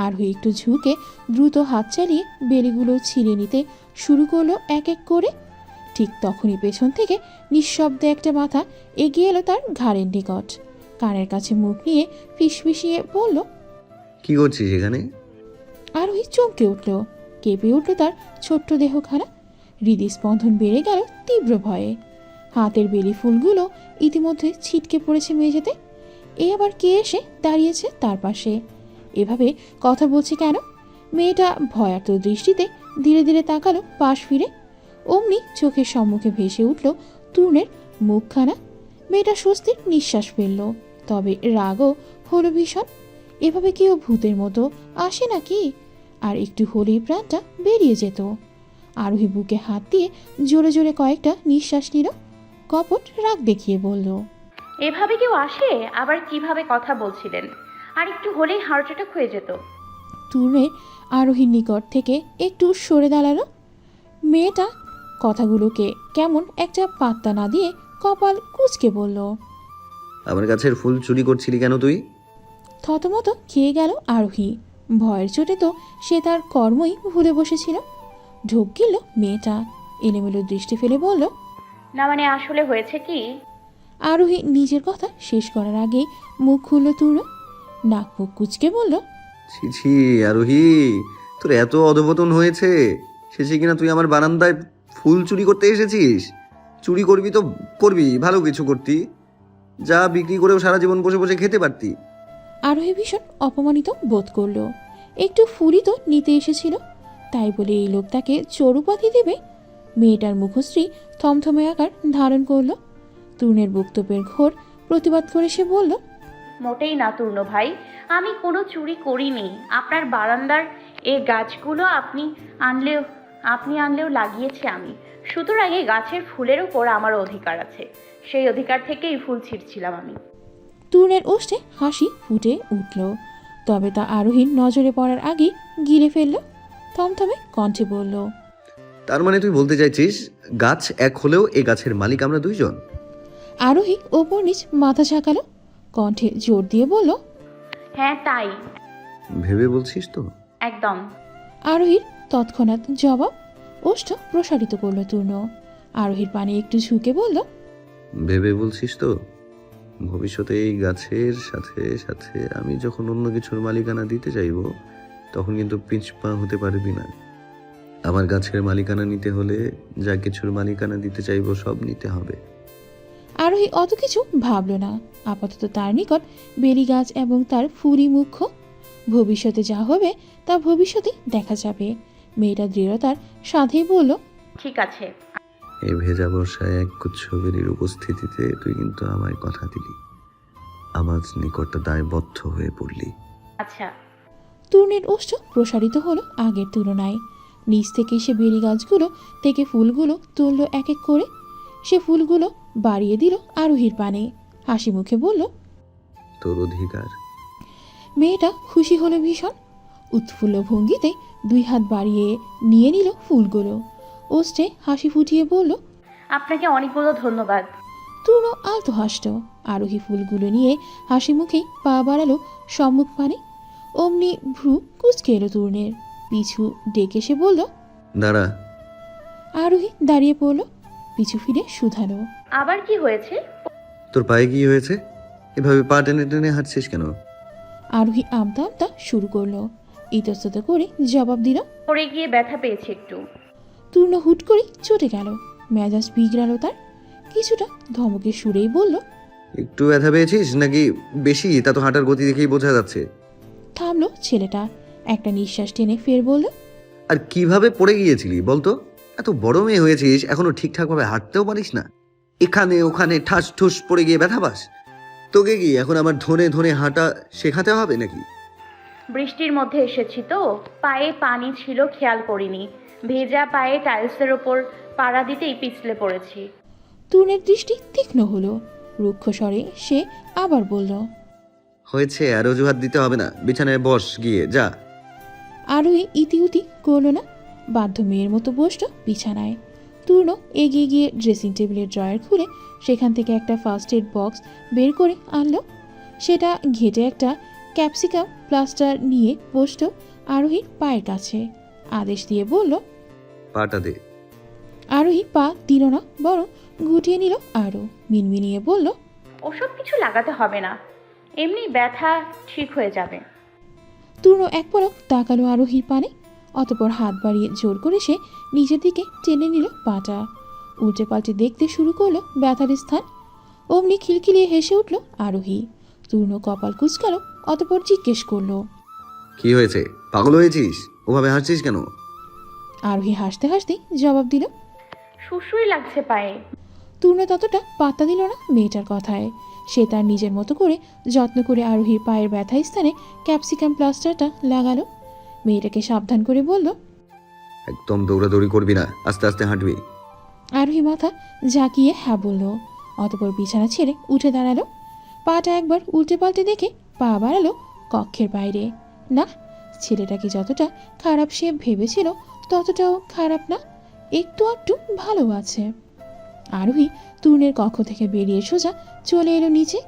আরোহী একটু ঝুঁকে দ্রুত হাত চালিয়ে বেলিগুলো ছিঁড়ে নিতে শুরু করলো এক এক করে। ঠিক তখনই পেছন থেকে নিঃশব্দে একটা মাথা এগিয়ে এলো তার ঘাড়ের নিকট। কানের কাছে মুখ নিয়ে ফিসফিসিয়ে বলল, কি করছিস এখানে? আরোহী চমকে উঠল, কেঁপে উঠল তার ছোট্ট দেহখানা। হৃদস্পন্দন বেড়ে গেল তীব্র ভয়ে। হাতের বেলি ফুলগুলো ইতিমধ্যে ছিটকে পড়েছে মেঝেতে। এ আবার কে এসে দাঁড়িয়েছে তার পাশে? এভাবে কথা বলছে কেন? মেয়েটা ভয়ার্ত দৃষ্টিতে ধীরে ধীরে তাকালো পাশ ফিরে। অমনি চোখের সম্মুখে ভেসে উঠল তরুণের মুখখানা। মেয়েটা স্বস্তির নিঃশ্বাস ফেলল, তবে রাগও হলো ভীষণ। এভাবে কেউ ভূতের মতো আসে নাকি? আর একটু হলেই প্রাণটা বেরিয়ে যেত। আরোহী বুকে হাত দিয়ে জোরে জোরে কয়েকটা নিঃশ্বাস নিল, কপট রাগ দেখিয়ে বলল, এভাবে কেউ আসে? আবার কিভাবে কথা বলছিলেন? আর একটু হলেই হার্ট অ্যাটাক হয়ে যেত। তরুণের আরোহীর নিকট থেকে একটু সরে দাঁড়ালো। মেয়েটা কথাগুলোকে কেমন একটা পাত্তা না দিয়ে কপাল কুঁচকে বলল, আমার গাছের ফুল চুরি করছিলি কেন তুই? থতমত খেয়ে গেল আরোহী। ভয়ের চোটে তো সে তার কর্মই ভুলে বসেছিল। ঢোক গেল মেয়েটা, এলোমেলো দৃষ্টি ফেলে বলল, না মানে আসলে হয়েছে কি? আরোহী নিজের কথা শেষ করার আগেই মুখ খুলল তরুণ। নাক মুখ কুঁচকে বলল, ছি ছি আরোহী, তোর এত অধপতন হয়েছে, শেষে কিনা তুই আমার বারান্দায় ফুল চুরি করতে এসেছিস? চুরি করবি তো করবি, ভালো কিছু করতি, যা বিক্রি করেও সারা জীবন বসে বসে খেতে পারতি। আরোহী ভীষণ অপমানিত বোধ করল। একটু ফুলই তো নিতে এসেছিল, তাই বলে এই লোক তাকে চোর উপাধি দেবে? মেয়েটার মুখশ্রী থমথমে আকার ধারণ করল। তরুণের বক্তব্যের ঘোর প্রতিবাদ করে সে বলল, মোটেই না তূর্ণ ভাই, আমি কোনো চুরি করিনি। আপনার বারান্দার এই গাছগুলো আপনি আনলেও লাগিয়েছি আমি। সুতরাং এই গাছের ফুলের উপর আমার অধিকার আছে। সেই অধিকার থেকেই ফুল ছিঁড়ছিলাম আমি। তরুণের ওষ্ঠে হাসি ফুটে উঠল, তবে তা আরোহীর নজরে পড়ার আগেই গিলে ফেলল। থমথমে কণ্ঠে বলল, তার মানে তুই বলতে চাইছিস গাছ এক হলেও এ গাছের মালিক আমরা দুইজন? আরোহী ওপর নিচ মাথা ঝাঁকালো, কণ্ঠে জোর দিয়ে বলল, হ্যাঁ তাই। ভেবে বলছিস তো? একদম। আরোহীর তৎক্ষণাৎ জবাব ওষ্ঠ প্রসারিত করল তূর্ণ। আরোহীর পানে একটু ঝুঁকে বলল, ভেবে বলছিস তো? ভবিষ্যতে এই গাছের সাথে সাথে আমি যখন অন্য কিছুর মালিকানা দিতে চাইব, তখন কিন্তু পিছপা হতে পারবি না। আমার গাছের মালিকানা নিতে হলে যা কিছুর মালিকানা দিতে চাইব সব নিতে হবে। আরোহী অত কিছু ভাবল না। আপাতত তার নিকট বেলি গাছ এবং তার ফুরি মুখ্য। ভবিষ্যতে যা হবে তা ভবিষ্যতে দেখা যাবে। মেয়েটা দৃঢ়তার সাথেই বলল, ঠিক আছে। এই ভেজা বর্ষায় এক গুচ্ছ বেলির উপস্থিতিতে তুই কিন্তু আমায় কথা দিলি, আমার নিকট দায়বদ্ধ হয়ে পড়লি। আচ্ছা। তরুণের ওষ্ঠ প্রসারিত হলো আগের তুলনায়। নিচ থেকে সে বেলি গাছগুলো থেকে ফুলগুলো তুলল এক এক করে। সে ফুলগুলো বাড়িয়ে দিল আরোহীর পানে, হাসি মুখে বলল, তোর অধিকার। মেয়েটা খুশি হলো ভীষণ। উৎফুল্ল ভঙ্গিতে দুই হাত বাড়িয়ে নিয়ে নিল ফুলগুলো। ওষ্ঠে হাসি ফুটিয়ে বলল, আপনাকে অনেকগুলো ধন্যবাদ। তরুণ আলতো হাসল। আরোহী ফুলগুলো নিয়ে হাসি মুখেই পা বাড়ালো সম্মুখ পানে। অমনি ভ্রু কুঁচকে এলো তরুণের, পিছু ডেকে সে বলল, দাঁড়া। আরোহী দাঁড়িয়ে পড়ল, পিছু ফিরে শুধালো, আবার কি হয়েছে? তোর পায়ে কি হয়েছে? এভাবে পা টেনে টেনে হাঁটছিস কেন? আরোহী আমতা আমতা শুরু করলো। ইতস্তত করে জবাব দিল, পড়ে গিয়ে ব্যথা পেয়েছি একটু। তরুণ হুট করে চটে গেল, মেজাজ বিগড়ালো তার। কিছুটা ধমকের সুরেই বলল, একটু ব্যথা পেয়েছিস নাকি বেশি? তা তো হাঁটার গতি দেখেই বোঝা যাচ্ছে। থামলো ছেলেটা, একটা নিঃশ্বাস টেনে ফের বলল, আর কিভাবে পড়ে গিয়েছিলি বলতো? এত বড় মেয়ে হয়েছিস, এখনো ঠিকঠাক ভাবে হাঁটতেও পারিস না, এখানে ওখানে ঠাস ঠুস পড়ে গিয়ে ব্যথা পাস? তোকে কি এখন আমার ধনে ধনে হাঁটা শেখাতে হবে নাকি? বৃষ্টির মধ্যে এসেছি তো, পায়ে পানি ছিল খেয়াল করিনি। ভেজা পায়ে টাইলসের ওপর পাড়া দিতেই পিছলে পড়েছি। তরুণের দৃষ্টি তীক্ষ্ণ হলো। রুক্ষ স্বরে সে আবার বলল, হয়েছে, আর অজুহাত দিতে হবে না, বিছানায় বস গিয়ে যা। আরোহী ইতিউতি করল না, বাধ্য মেয়ের মতো বসল বিছানায়। তূর্ণ এগিয়ে গিয়ে ড্রেসিং টেবিলের ড্রয়ার খুলে সেখান থেকে একটা ফার্স্ট এড বক্স বের করে আনলো। সেটা ঘেটে একটা ক্যাপসিকাম প্লাস্টার নিয়ে বসল আরোহীর পায়ের কাছে। আদেশ দিয়ে বলল, পাটা দে। আরোহী পা দিল না, বরং গুটিয়ে নিল আরও। মিনমিনিয়ে বলল, ওসব কিছু লাগাতে হবে না, এমনি ব্যথা ঠিক হয়ে যাবে। তূর্ণ এক পলক তাকালো আরোহীর পানে, অতপর হাত বাড়িয়ে জোর করে সে নিজের দিকে টেনে নিল পাটা। উল্টে পাল্টে দেখতে শুরু করলো ব্যথার স্থান। অমনি খিলখিলিয়ে হেসে উঠল আরোহী। তূর্ণ কপাল কুঁচকালো, অতপর জিজ্ঞেস করলো, কি হয়েছে? পাগল হয়েছিস? ওভাবে হাসছিস কেন? আরোহী হাসতে হাসতেই জবাব দিল, সুসুই লাগছে পায়ে। তূর্ণ ততটা পাত্তা দিল না মেয়েটার কথায়। সে তার নিজের মতো করে যত্ন করে আরোহীর পায়ের ব্যথা স্থানে ক্যাপসিকাম প্লাস্টারটা লাগালো। মেয়েটাকে সাবধান করে বলল, একদম দৌড়াদৌড়ি করবি না, আস্তে আস্তে হাঁটবি। আরোহী মাথা ঝাঁকিয়ে হ্যাঁ বলল। অতপর বিছানা ছেড়ে উঠে দাঁড়ালো। পাটা একবার উল্টে পাল্টে দেখে পা বাড়ালো কক্ষের বাইরে। না, ছেলেটাকে যতটা খারাপ সে ভেবেছিল ততটাও খারাপ না, একটু একটু ভালো আছে। আরোহী তূর্ণের কক্ষ থেকে বেরিয়ে সোজা চলে এলো নিচে।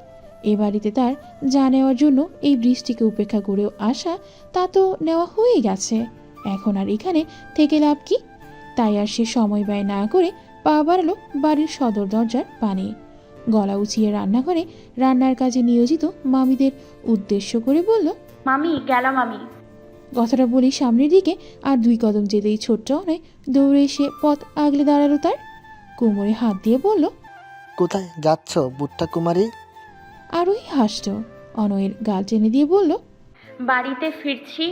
এ বাড়িতে তার যা নেওয়ার জন্য এই বৃষ্টিকে উপেক্ষা করেও আসা, তা তো নেওয়া হয়ে গেছে। এখন আর এখানে থেকে লাভ কি? তাই আর সে সময় ব্যয় না করে পা বাড়ালো বাড়ির সদর দরজার পানে। গলা উঁচিয়ে রান্নাঘরে রান্নার কাজে নিয়োজিত মামিদের উদ্দেশ্য করে বলল, মামি গেলাম আমি। কথাটা বলি সামনের দিকে আর 2 কদম যেতেই ছোট্ট অনয় দৌড়ে এসে পথ আগলে দাঁড়ালো তার। কোমরে হাত দিয়ে বলল, কোথায় যাচ্ছ বুট্টা কুমারী? আরোহী হাসল। অনয়ের গাল টেনে দিয়ে বলল, বাড়িতে ফিরছি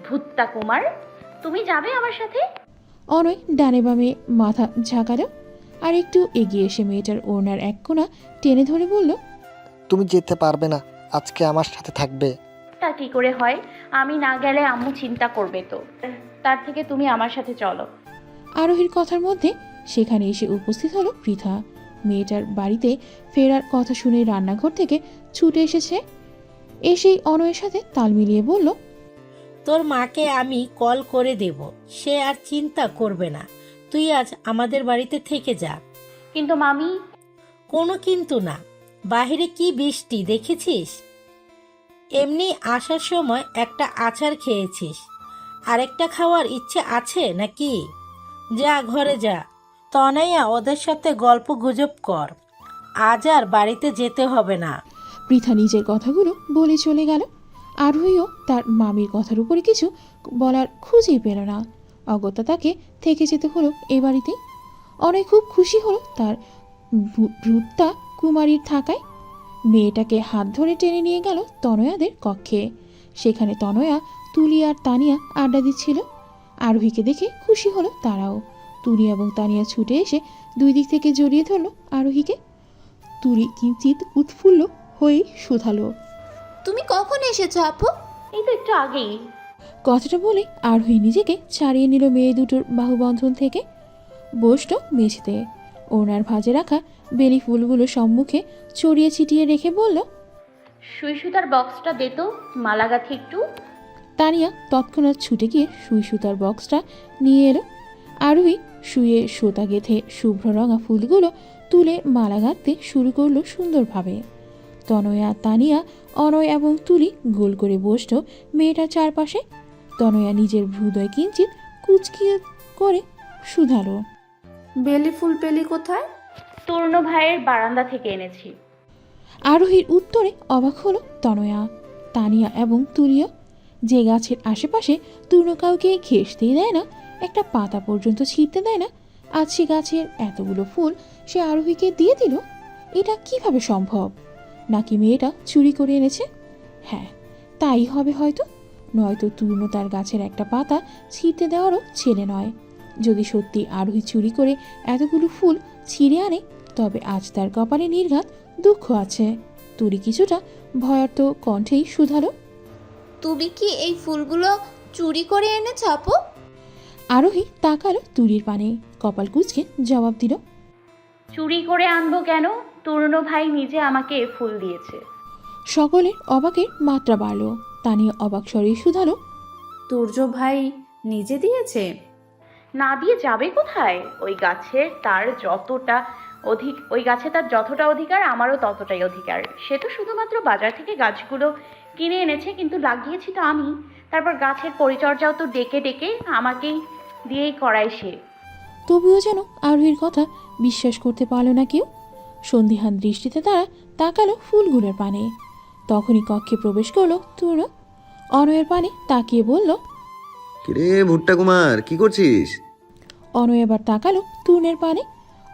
ভূত্তা কুমার, তুমি যাবে আমার সাথে? অনয় ডানে বামে মাথা ঝাঁকালো আর একটু এগিয়ে এসে মেয়েটার ওড়নার এক কোণা টেনে ধরে বলল, তুমি যেতে পারবে না, আজকে আমার সাথে থাকবে। তা কি করে হয়? আমি না গেলে আম্মু চিন্তা করবে তো। তার থেকে তুমি আমার সাথে চলো। আরোহীর কথার মধ্যে সেখানে এসে উপস্থিত হলো পৃথা। মেয়েটার বাড়িতে ফেরার কথা শুনে রান্নাঘর থেকে ছুটে এসেছে। এসেই অনয়ের সাথে তাল মিলিয়ে বলল, তোর মাকে আমি কল করে দেব, সে আর চিন্তা করবে না। তুই আজ আমাদের বাড়িতে থেকে যা। কিন্তু মামি। কোনো কিন্তু না। বাহিরে কি বৃষ্টি দেখেছিস? এমনি আসার সময় একটা আচার খেয়েছিস, আরেকটা খাওয়ার ইচ্ছে আছে নাকি? যা ঘরে যা। তনয়া ওদের সাথে গল্প গুজব কর, আজ আর বাড়িতে যেতে হবে না। পৃথা নিজের কথাগুলো বলে চলে গেল। আরোহীও তার মামির কথার উপরে কিছু বলার খুঁজেই পেল না। অগত্যা তাকে থেকে যেতে হলো এ বাড়িতেই। অনেক খুব খুশি হলো তার ভূত্তা কুমারীর থাকায়। মেয়েটাকে হাত ধরে টেনে নিয়ে গেল তনয়াদের কক্ষে। সেখানে তনয়া, তুলি আর তানিয়া আড্ডা দিচ্ছিল। আরোহীকে দেখে খুশি হলো তারাও। তুলি এবং তানিয়া ছুটে এসে 2 দিক থেকে জড়িয়ে ধরলো আরোহীকে। তুলি কিঞ্চিত উৎফুল্ল হয়ে শুধালো, তুমি কখন এসেছো আপু? এই তো একটু আগেই। কথাটা বলে আরোহী নিজেকে ছাড়িয়ে নিল মেয়ে দুটোর বাহুবন্ধন থেকে। বসল মেঝেতে। ওনার ভাঁজে রাখা বেলি ফুলগুলো সম্মুখে ছড়িয়ে ছিটিয়ে রেখে বলল, সুই সুতার বক্সটা দে তো, মালা গাঁথি একটু। তানিয়া তৎক্ষণাৎ ছুটে গিয়ে সুই সুতার বক্সটা নিয়ে এলো। আরোহী শুয়ে সুতা গেঁথে শুভ্র রঙা ফুলগুলো তুলে মালা গাঁথতে শুরু করলো সুন্দরভাবে। তনয়া, তানিয়া, অনয় এবং তুলি গোল করে বসল মেয়েটার চারপাশে। তনয়া নিজের হৃদয় কিঞ্চিত কুচকিয়ে করে শুধালো, বেলি ফুল পেলি কোথায়? তূর্ণ ভাইয়ের বারান্দা থেকে এনেছি। আরোহীর উত্তরে অবাক হলো তনয়া, তানিয়া এবং তুলিও। যে গাছের আশেপাশে তূর্ণ কাউকে ঘেঁষতেই দেয় না, একটা পাতা পর্যন্ত ছিঁড়তে দেয় না, আজ সে গাছের এতগুলো ফুল সে আরোহীকে দিয়ে দিল। এটা কিভাবে সম্ভব? নাকি মেয়েটা চুরি করে এনেছে? হ্যাঁ, তাই হবে হয়তো। নয়তো তূর্ণ তার গাছের একটা পাতা ছিঁড়তে দেওয়ারও ছেলে নয়। যদি সত্যি আরোহী চুরি করে এতগুলো ফুল ছিঁড়ে আনে, তবে আজ তার কপালে নির্ঘাত দুঃখ আছে। তুলি কিছুটা ভয়ার্ত কণ্ঠেই শুধালো, তুমি কি এই ফুলগুলো চুরি করে এনেছো আপু? আরোহী তাকালো তুলির পানে, কপাল কুঁচকে জবাব দিল, চুরি করে আনবো কেন? তূর্ণ ভাই নিজে আমাকে এ ফুল দিয়েছে। সকলের অবাকের মাত্রা বাড়ল। তানিয়া অবাক স্বরেই শুধালো, তুর্য ভাই নিজে দিয়েছে? না দিয়ে যাবে কোথায়? ওই গাছে তার যতটা অধিকার, আমারও ততটাই অধিকার। সে তো শুধুমাত্র বাজার থেকে গাছগুলো কিনে এনেছে, কিন্তু লাগিয়েছি তো আমি। তারপর গাছের পরিচর্যাও তো ডেকে ডেকে আমাকেই দিয়েই করায় সে। তবুও যেন আরোহীর কথা বিশ্বাস করতে পারল না কেউ। সন্দিহান দৃষ্টিতে তারা তাকালো ফুলগুলোর পানে। তখনই কক্ষে প্রবেশ করলো তূর্ণ। অনয়ের পানে তাকিয়ে বলল, কিরে ভুট্টা কুমার, কি করছিস? অনয় এবার তাকালো তূর্ণের পানে,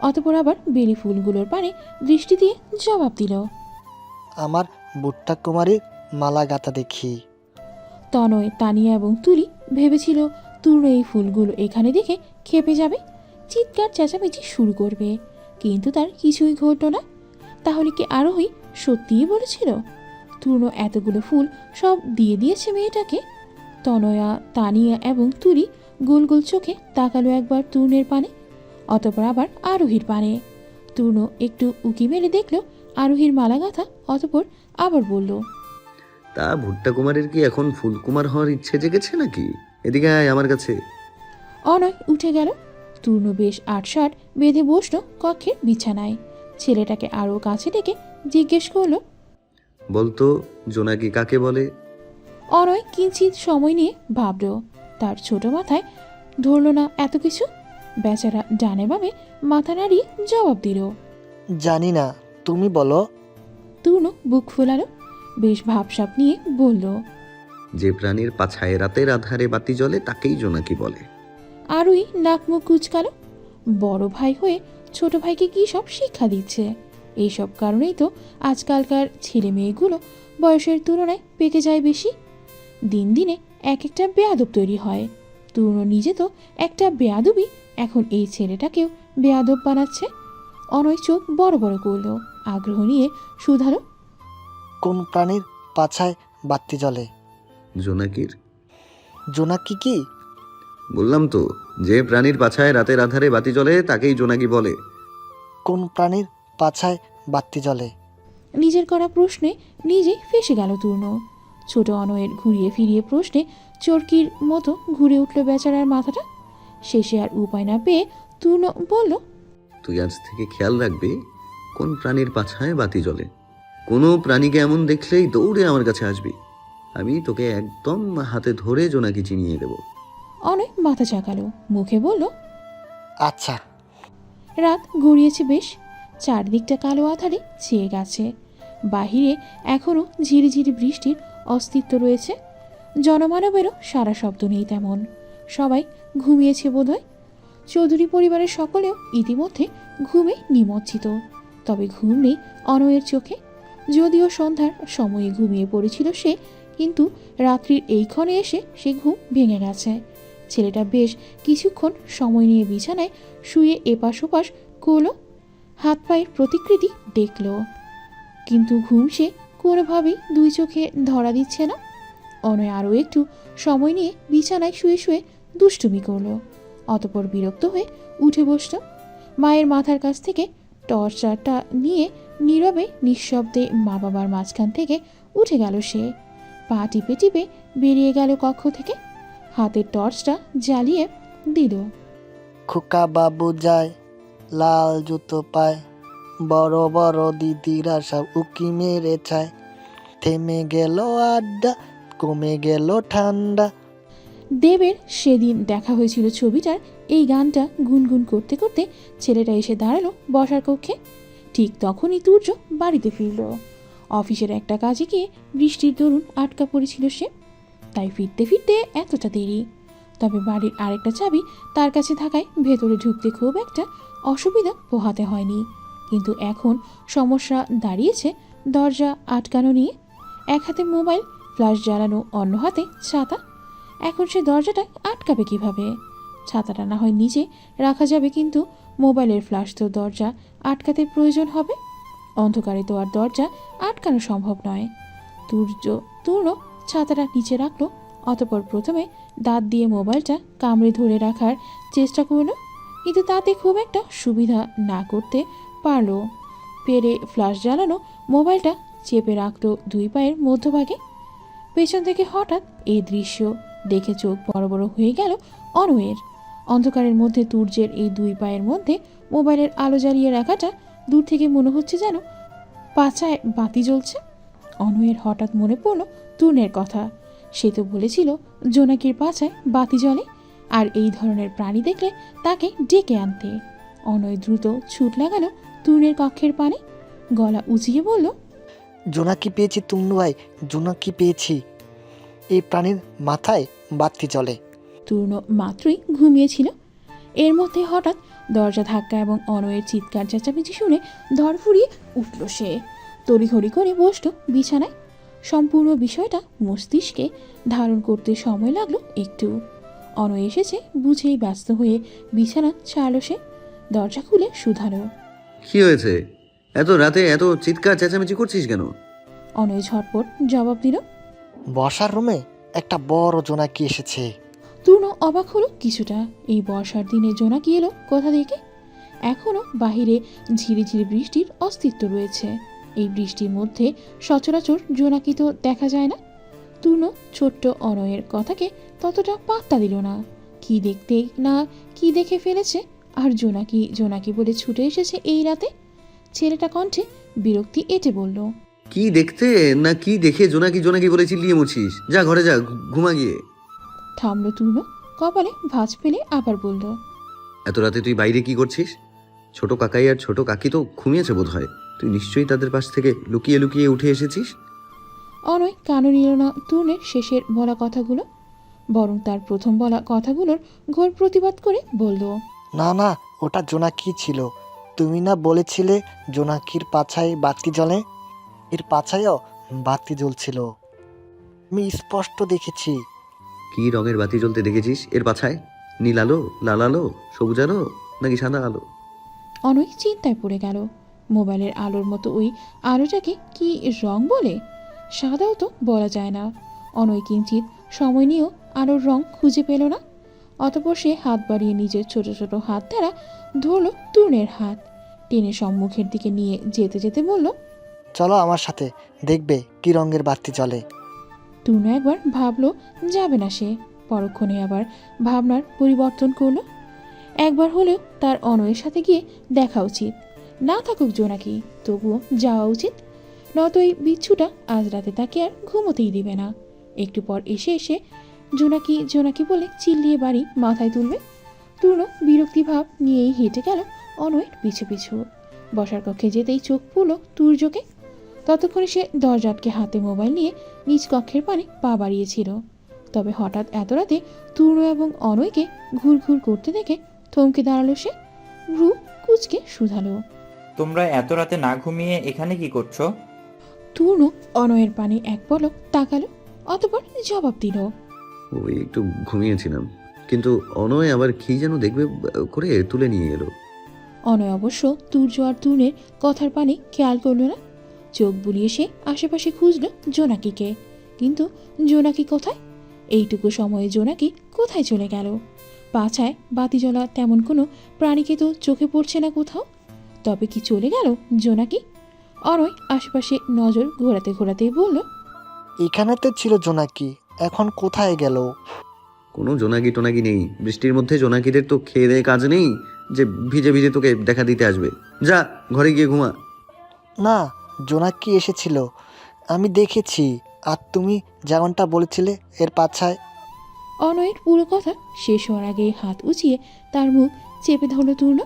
অতপর আবার বেলি ফুলগুলোর পানে দৃষ্টি দিয়ে জবাব দিল, আমার ভুট্টা কুমারীর মালা গাঁথা দেখি। তনয়, তানিয়া এবং তুলি ভেবেছিল তূর্ণ এই ফুলগুলো এখানে দেখে খেপে যাবে, চিৎকার চেঁচামেচি শুরু করবে, কিন্তু তার কিছুই ঘটল না। তাহলে কি আরোহী সত্যিই বলেছিল তূর্ণ এতগুলো ফুল সব দিয়ে দিয়েছে মেয়েটাকে? তনয়া, তানিয়া এবং তুলি গোল গোল চোখে তাকালো একবার তূর্ণের পানে, অতপর আবার আরোহীর পানে। তূর্ণ একটু উকি মেরে দেখল আরোহীর মালা গাঁথা, অতপর আবার বলল, তা ভুট্টা কুমারের কি এখন ফুলকুমার হওয়ার ইচ্ছে জেগেছে নাকি? এদিকে আয় আমার কাছে। অনয় উঠে গেল। তূর্ণ বেশ আটসাট বেঁধে বসল কক্ষের বিছানায়। ছেলেটাকে আরও কাছে ডেকে জিজ্ঞেস করলো, বলতো জোনাকি কাকে বলে? অনয় কিঞ্চিত সময় নিয়ে ভাবল। তার ছোট মাথায় ধরল না এত কিছু। বেচারা ডানে বামে মাথা নাড়িয়ে জবাব দিল, জানি না, তুমি বলো। তূর্ণ বুক ফোলালো, বেশ ভাবসাব নিয়ে বলল, যে প্রাণীর পাছায় রাতের আধারে বাতি জ্বলে তাকেই জোনাকি বলে। আরুই নাক মুখ কুচকালো। বড় ভাই হয়ে ছোট ভাইকে কি সব শিক্ষা দিচ্ছে? এইসব কারণেই তো আজকালকার ছেলে মেয়েগুলো বয়সের তুলনায় পেকে যায় বেশি। দিন দিনে এক একটা বেয়াদব তৈরি হয়। তূর্ণ নিজে তো একটা বেয়াদবই, এখন এই ছেলেটাকেও বেয়াদব বানাচ্ছে। অনয় চোখ বড় বড় করলো, আগ্রহ নিয়ে শুধালো, কোন প্রাণীর পাছায় বাতি জ্বলে? জোনাকির। জোনাকি কি? বললাম তো, যে প্রাণীর পাছায় রাতের আধারে বাতি জ্বলে তাকেই জোনাকি বলে। কোন প্রাণীর পাছায় বাতি জ্বলে? নিজের করা প্রশ্নে নিজেই ফেঁসে গেল তূর্ণ। ছোট অনয়ের ঘুরিয়ে ফিরিয়ে প্রশ্নে চরকির মতো ঘুরে উঠল বেচারার মাথাটা। শেষে আর উপায় না পেয়ে তূর্ণ বলল, তুই আজ থেকে খেয়াল রাখবি কোন প্রাণীর পাছায় বাতি জ্বলে। কোনো প্রাণীকে এমন দেখলেই দৌড়ে আমার কাছে আসবি। আমি তোকে একদম হাতে ধরে জোনাকি চিনিয়ে দেব। অনয় মাথা চাকালো, মুখে বলল, আচ্ছা। রাত গড়িয়েছে বেশ। চারদিকটা কালো আধারে ছেয়ে গেছে। বাহিরে এখনও ঝিরিঝিরি বৃষ্টির অস্তিত্ব রয়েছে। জনমানবেরও সারা শব্দ নেই তেমন। সবাই ঘুমিয়েছে বোধহয়। চৌধুরী পরিবারের সকলেও ইতিমধ্যে ঘুমে নিমজ্জিত। তবে ঘুম নেই অনয়ের চোখে। যদিও সন্ধ্যার সময়ে ঘুমিয়ে পড়েছিল সে, কিন্তু রাত্রির এইক্ষণে এসে সে ঘুম ভেঙে গেছে। ছেলেটা বেশ কিছুক্ষণ সময় নিয়ে বিছানায় শুয়ে এপাশ ওপাশ করল, হাত পায়ের প্রতিকৃতি দেখল, কিন্তু ঘুম সে কোনোভাবেই দুই চোখে ধরা দিচ্ছে না। অনয় আরও একটু সময় নিয়ে বিছানায় শুয়ে শুয়ে দুষ্টুমি করল, অতপর বিরক্ত হয়ে উঠে বসল। মায়ের মাথার কাছ থেকে টর্চারটা নিয়ে নীরবে নিঃশব্দে মা বাবার মাঝখান থেকে উঠে গেল সে। পা টিপে টিপে বেরিয়ে গেল কক্ষ থেকে, হাতের টর্চটা জ্বালিয়ে দিল। খোকা বাবু যায়, লাল জুতো পায়, বড় বড় দিদিরা সব উকি মেরে চায়, থেমে গেল আড্ডা, কমে গেল ঠান্ডা। দেবের সেদিন দেখা হয়েছিল ছবিটার এই গানটা গুনগুন করতে করতে ছেলেটা এসে দাঁড়ালো বসার কক্ষে। ঠিক তখনই তুর্য বাড়িতে ফিরল। অফিসের একটা কাজে গিয়ে বৃষ্টির দরুন আটকা পড়েছিল সে, তাই ফিরতে ফিরতে এতটা দেরি। তবে বাড়ির আরেকটা চাবি তার কাছে থাকায় ভেতরে ঢুকতে খুব একটা অসুবিধা পোহাতে হয়নি। কিন্তু এখন সমস্যা দাঁড়িয়েছে দরজা আটকানো নিয়ে। এক হাতে মোবাইল ফ্ল্যাশ জ্বালানো, অন্য হাতে ছাতা। এখন সে দরজাটা আটকাবে কিভাবে? ছাতাটা না হয় নিচে রাখা যাবে, কিন্তু মোবাইলের ফ্ল্যাশ তো দরজা আটকাতে প্রয়োজন হবে। অন্ধকারে তো আর দরজা আটকানো সম্ভব নয়। তূর্ণ ছাতাটা নিচে রাখলো, অতপর প্রথমে দাঁত দিয়ে মোবাইলটা কামড়ে ধরে রাখার চেষ্টা করল, কিন্তু তাতে খুব একটা সুবিধা না করতে পারলো। পেরে ফ্ল্যাশ জ্বালানো মোবাইলটা চেপে রাখলো দুই পায়ের মধ্যভাগে। পেছন থেকে হঠাৎ এই দৃশ্য দেখে চোখ বড় বড় হয়ে গেল অনয়ের। অন্ধকারের মধ্যে তুর্যের এই দুই পায়ের মধ্যে মোবাইলের আলো জ্বালিয়ে রাখাটা দূর থেকে মনে হচ্ছে যেন পাছায় বাতি জ্বলছে। অনয়ের হঠাৎ মনে পড়ল তূর্ণের কথা। সে তো বলেছিল জোনাকির পাছায় বাতি জ্বলে, আর এই ধরনের প্রাণী দেখলে তাকে ডেকে আনতে। অনয় দ্রুত ছুট লাগালো তূর্ণের কক্ষের পানে, গলা উঁচিয়ে বলল, জোনাকি পেয়েছি তুমনু ভাই, জোনাকি পেয়েছি। এই প্রাণীর মাথায় বাতি জ্বলে। তূর্ণ মাত্রই ঘুমিয়েছিল। এর মধ্যে হঠাৎ দরজা ধাক্কা এবং অনয়ের চিৎকার চেঁচামেচি শুনে ধরফুরিয়ে উঠল সে। তড়িঘড়ি করে বসল বিছানায়। সম্পূর্ণ বিষয়টা মস্তিষ্কে ধারণ করতে সময় লাগলো একটু। অনয় এসেছে বুঝেই ব্যস্ত হয়ে বিছানা ছাড়ল সে। দরজা খুলে শুধালো, কি হয়েছে? এত রাতে এত চিৎকার চেঁচামেচি করছিস কেন? অনয় ঝটপট জবাব দিল, বসার রুমে একটা বড় জোনাকি এসেছে। তূর্ণ অবাক হলো কিছুটা। এই বর্ষার দিনে জোনাকি এলো কোথা থেকে? এখনও বাহিরে ঝিরিঝিরি বৃষ্টির অস্তিত্ব রয়েছে। এই বৃষ্টির মধ্যে সচরাচর জোনাকি তো দেখা যায় না। তূর্ণ ছোট্ট অনয়ের কথাকে ততটা পাত্তা দিল না। কি দেখতে না কি দেখে ফেলেছে, আর জোনাকি জোনাকি বলে ছুটে এসেছে এই রাতে। ছেলেটা কণ্ঠে বিরক্তি এঁটে বলল, কি দেখতে না কি দেখে জোনাকি জোনাকি বলে চিল্লিয়ে মুছিস? যা ঘরে যা, ঘুমা গিয়ে। থামল তূর্ণ, কপালে ভাঁজ ফেলে আবার বলল, এত রাতে তুই বাইরে কি করছিস? ছোট কাকাই আর ছোট কাকি তো ঘুমিয়েছে বোধ হয়। তুই নিশ্চয়ই তাদের পাশ থেকে লুকিয়ে লুকিয়ে উঠে এসেছিস। অনয় কানও নিল না তূর্ণের শেষের বলা কথাগুলো, বরং তার প্রথম বলা কথাগুলোর ঘোর প্রতিবাদ করে বলল, না না, ওটা জোনাকি ছিল। তুমি না বলেছিলে জোনাকির পাছায় বাতি জ্বলে? এর পাছায়ও বাতি জ্বলছিল, আমি স্পষ্ট দেখেছি। কি রঙের বাতি জ্বলতে দেখেছিস এর পাছায়? নীল আলো, লাল আলো, সবুজ আলো, নাকি সাদা আলো? অনয় চিন্তায় পড়ে গেল। মোবাইলের আলোর মতো ওই আলোটাকে কি রং বলে? সাদাও তো বলা যায় না। অনয় কিঞ্চিত সময় নিয়েও আলোর রং খুঁজে পেল না। অতপর সে হাত বাড়িয়ে নিজের ছোট ছোট হাত দ্বারা ধরল তূর্ণের হাত, টেনে সম্মুখের দিকে নিয়ে যেতে যেতে বলল, চলো আমার সাথে, দেখবে কি রঙের বাতি জ্বলে। তূর্ণ একবার ভাবলো যাবে না সে, পরক্ষণে আবার ভাবনার পরিবর্তন করলো। একবার হলেও তার অনয়ের সাথে গিয়ে দেখা উচিত। না থাকুক জোনাকি, তবুও যাওয়া উচিত। নত এই বিচ্ছুটা আজ রাতে তাকে আর ঘুমোতেই দিবে না। একটু পর এসে এসে জোনাকি জোনাকি বলে চিল্লিয়ে বাড়ি মাথায় তুলবে। তূর্ণ বিরক্তিভাব নিয়েই হেঁটে গেল অনয়ের পিছু পিছু। বসার কক্ষে যেতেই চোখ পড়ল তুর্যকে। ততক্ষণে সে দরজা আটকে হাতে মোবাইল নিয়ে নিজ কক্ষের পানে পা বাড়িয়েছিল। তবে হঠাৎ এত রাতে তূর্ণ এবং অনয়কে ঘুরঘুর করতে দেখে থমকে দাঁড়ালো সে। ভ্রু কুচকে শুধালো, তোমরা এত রাতে না ঘুমিয়ে এখানে কি করছো? তূর্ণ অনয়ের পানে এক পলক তাকালো, অতপর জবাব দিল, ওই একটু ঘুমিয়েছিলাম, কিন্তু অনয় আবার কি যেন দেখবে করে তুলে নিয়ে এলো। অনয় অবশ্য তুর্য আর তূর্ণের কথার পানে খেয়াল করল না। চোখ বুলিয়ে সে আশেপাশে খুঁজল জোনাকিকে, কিন্তু জোনাকি কোথায়? এইটুকু সময়ে জোনাকি কোথায় চলে গেল? পাছায় বাতি জ্বলা তেমন কোনো প্রাণীকে তো চোখে পড়ছে না কোথাও। তবে কি চলে গেল জোনাকি? অনয় আশেপাশে নজর ঘোরাতে ঘোরাতেই বলল, এখানে তো ছিল জোনাকি, এখন কোথায় গেল? কোনো জোনাকি টোনাকি নেই। বৃষ্টির মধ্যে জোনাকিদের তো খেয়ে দেয়ে কাজ নেই যে ভিজে ভিজে তোকে দেখা দিতে আসবে। যা ঘরে গিয়ে ঘুমা। না, জোনাকি এসেছিল, আমি দেখেছি। আর তুমি যেমনটা বলেছিলে এর পাছায়। অনয়ের পুরো কথা শেষ হওয়ার আগে হাত উঁচিয়ে তার মুখ চেপে ধরল তূর্ণ।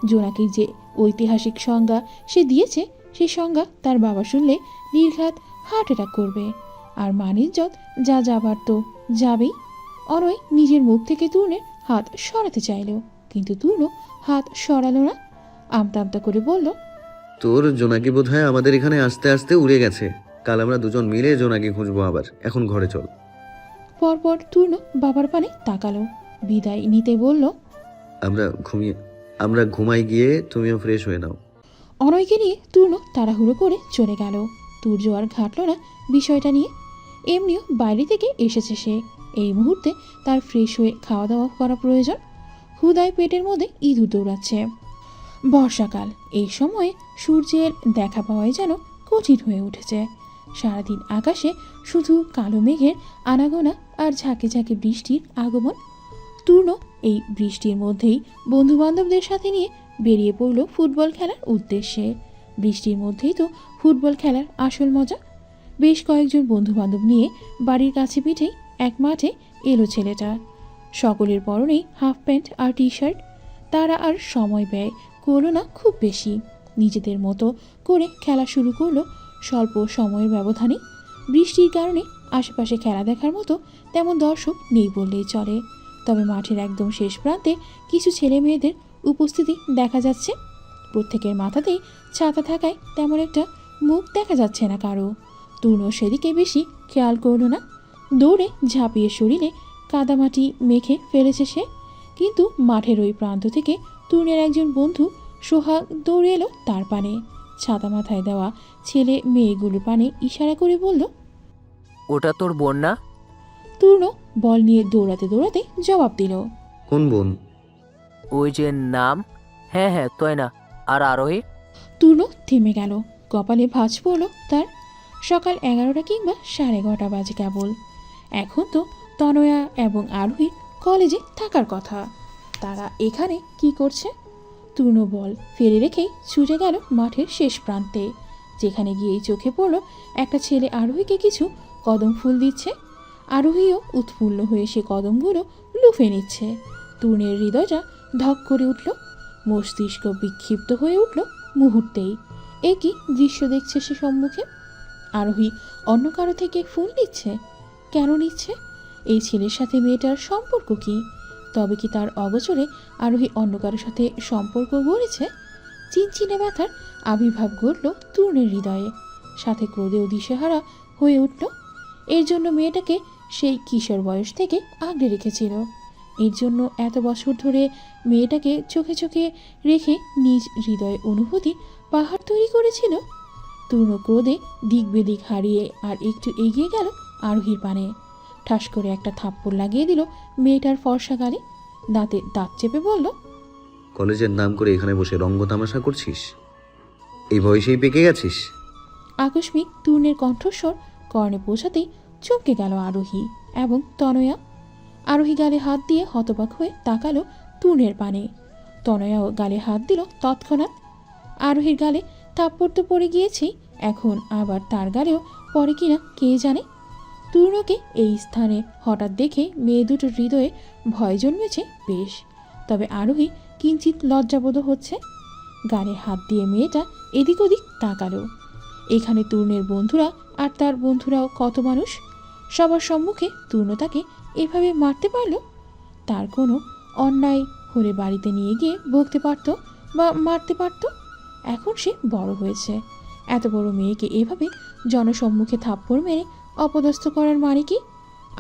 জোনাকির যে ঐতিহাসিক সংজ্ঞা সে দিয়েছে, সেই সংজ্ঞা তার বাবা শুনলে নির্ঘাত হার্ট অ্যাটাক করবে। আর মানিজ্জত যা যাবার তো যাবেই। অনয় নিজের মুখ থেকে তূর্ণের হাত সরাতে চাইল, কিন্তু তূর্ণ হাত সরালো না। আমতা আমতা করে বলল, তোর জোনাকি বোধ হয় আমাদের এখানে আস্তে আস্তে উড়ে গেছে। কাল আমরা দুজন মিলে জোনাকি খুঁজবো আবার। এখন ঘরে চল। পরপর তূর্ণ বাবার পানে তাকালো, বিদায় নিতে বলল, আমরা ঘুমাই গিয়ে তুমিও ফ্রেশ হয়ে নাও। অনয়কে নিয়ে তূর্ণ তাড়াহুড়ো করে চলে গেল। তুর্য আর ঘাটল না বিষয়টা নিয়ে। এমনিও বাইরে থেকে এসেছে সে, এই মুহূর্তে তার ফ্রেশ হয়ে খাওয়া দাওয়া করা প্রয়োজন। হুদায় পেটের মধ্যে ইঁদুর দৌড়াচ্ছে। বর্ষাকাল, এই সময়ে সূর্যের দেখা পাওয়াই যেন কঠিন হয়ে উঠেছে। সারাদিন আকাশে শুধু কালো মেঘের আনাগোনা আর ঝাঁকে ঝাঁকে বৃষ্টির আগমন। তূর্ণ এই বৃষ্টির মধ্যেই বন্ধুবান্ধবদের সাথে নিয়ে বেরিয়ে পড়ল ফুটবল খেলার উদ্দেশ্যে। বৃষ্টির মধ্যেই তো ফুটবল খেলার আসল মজা। বেশ কয়েকজন বন্ধুবান্ধব নিয়ে বাড়ির কাছে পিঠেই এক মাঠে এলো ছেলেটা। সকলের পরনেই হাফ প্যান্ট আর টি শার্ট। তারা আর সময় ব্যয় করলো না খুব বেশি, নিজেদের মতো করে খেলা শুরু করলো স্বল্প সময়ের ব্যবধানে। বৃষ্টির কারণে আশেপাশে খেলা দেখার মতো তেমন দর্শক নেই বললেই চলে, তবে মাঠের একদম শেষ প্রান্তে কিছু ছেলে মেয়েদের উপস্থিতি দেখা যাচ্ছে। প্রত্যেকের মাথাতেই ছাতা থাকায় তেমন একটা মুখ দেখা যাচ্ছে না কারো। তূর্ণ সেদিকে বেশি খেয়াল করল না। দৌড়ে ঝাঁপিয়ে শরীরে কাদামাটি মেখে ফেলেছে সে। কিন্তু মাঠের ওই প্রান্ত থেকে তূর্ণের একজন বন্ধু সোহাগ দৌড়ে এলো তার পানে। ছাতা মাথায় দেওয়া ছেলে মেয়েগুলো পানে ইশারা করে বলল, ওটা তোর বোন না? তূর্ণ বল নিয়ে দৌড়াতে দৌড়াতে জবাব দিল, কোন বোন? ওই যে নাম। হ্যাঁ হ্যাঁ, তাই না? আর আরোহী? তূর্ণ থেমে গেল। কপালে ভাঁজ পড়ল তার। সকাল 11টা কিংবা 11:30 বাজে কেবল। এখন তো তনয়া এবং আরোহীর কলেজে থাকার কথা। তারা এখানে কি করছে? তূর্ণ বল ফেলে রেখেই ছুটে গেল মাঠের শেষ প্রান্তে, যেখানে গিয়েই চোখে পড়ল একটা ছেলে আরোহীকে কিছু কদম ফুল দিচ্ছে। আরোহীও উৎফুল্ল হয়ে সে কদমগুলো লুফে নিচ্ছে। তূর্ণের হৃদয়টা ধক করে উঠল, মস্তিষ্ক বিক্ষিপ্ত হয়ে উঠল মুহূর্তেই। এ কি দৃশ্য দেখছে সে সম্মুখে? আরোহী অন্য কারো থেকে ফুল নিচ্ছে। কেন নিচ্ছে? এই ছেলের সাথে মেয়েটার সম্পর্ক কি? তবে কি তার অগোচরে আরোহী অন্য কারোর সাথে সম্পর্ক গড়েছে? চিনচিনে ব্যথার আবির্ভাব ঘটল তূর্ণের হৃদয়ে, সাথে ক্রোধেও দিশেহারা হয়ে উঠল। এর জন্য মেয়েটাকে সেই কিশোর বয়স থেকে আগলে রেখেছিল। এর জন্য এত বছর ধরে মেয়েটাকে চোখে চোখে রেখে নিজ হৃদয়ে অনুভূতি পাহাড় তৈরি করেছিল। তূর্ণ ক্রোধে দিক বেদিক হারিয়ে আর একটু এগিয়ে গেল আরোহীর পানে। ঠাস করে একটা থাপ্পড় লাগিয়ে দিল মেয়েটার ফর্সা গালে। দাঁতে দাঁত চেপে বলল, কলেজের নাম করে এখানে বসে রঙ্গ তামাশা করছিস? এই বয়সেই পেকে গেছিস? আকস্মিক তূর্ণের কণ্ঠস্বর কর্ণে পৌঁছাতেই চমকে গেল আরোহী এবং তনয়া। আরোহী গালে হাত দিয়ে হতবাক হয়ে তাকালো তূর্ণের পানে। তনয়াও গালে হাত দিল তৎক্ষণাৎ। আরোহীর গালে থাপ্পড় তো পড়ে গিয়েছেই, এখন আবার তার গালেও পড়ে কিনা কে জানে। তূর্ণকে এই স্থানে হঠাৎ দেখে মেয়ে দুটোর হৃদয়ে ভয় জন্মেছে বেশ, তবে আরোহী কিঞ্চিত লজ্জাবোধ হচ্ছে। গালে হাত দিয়ে মেয়েটা এদিক ওদিক তাকালো। এখানে তূর্ণের বন্ধুরা আর তার বন্ধুরাও কত মানুষ। সবার সম্মুখে তূর্ণ তাকে এভাবে মারতে পারল? তার কোনো অন্যায় হলে বাড়িতে নিয়ে গিয়ে বকতে পারত বা মারতে পারত। এখন সে বড় হয়েছে, এত বড় মেয়েকে এভাবে জনসম্মুখে থাপ্পড় মেরে অপদস্থ করার মানে কি?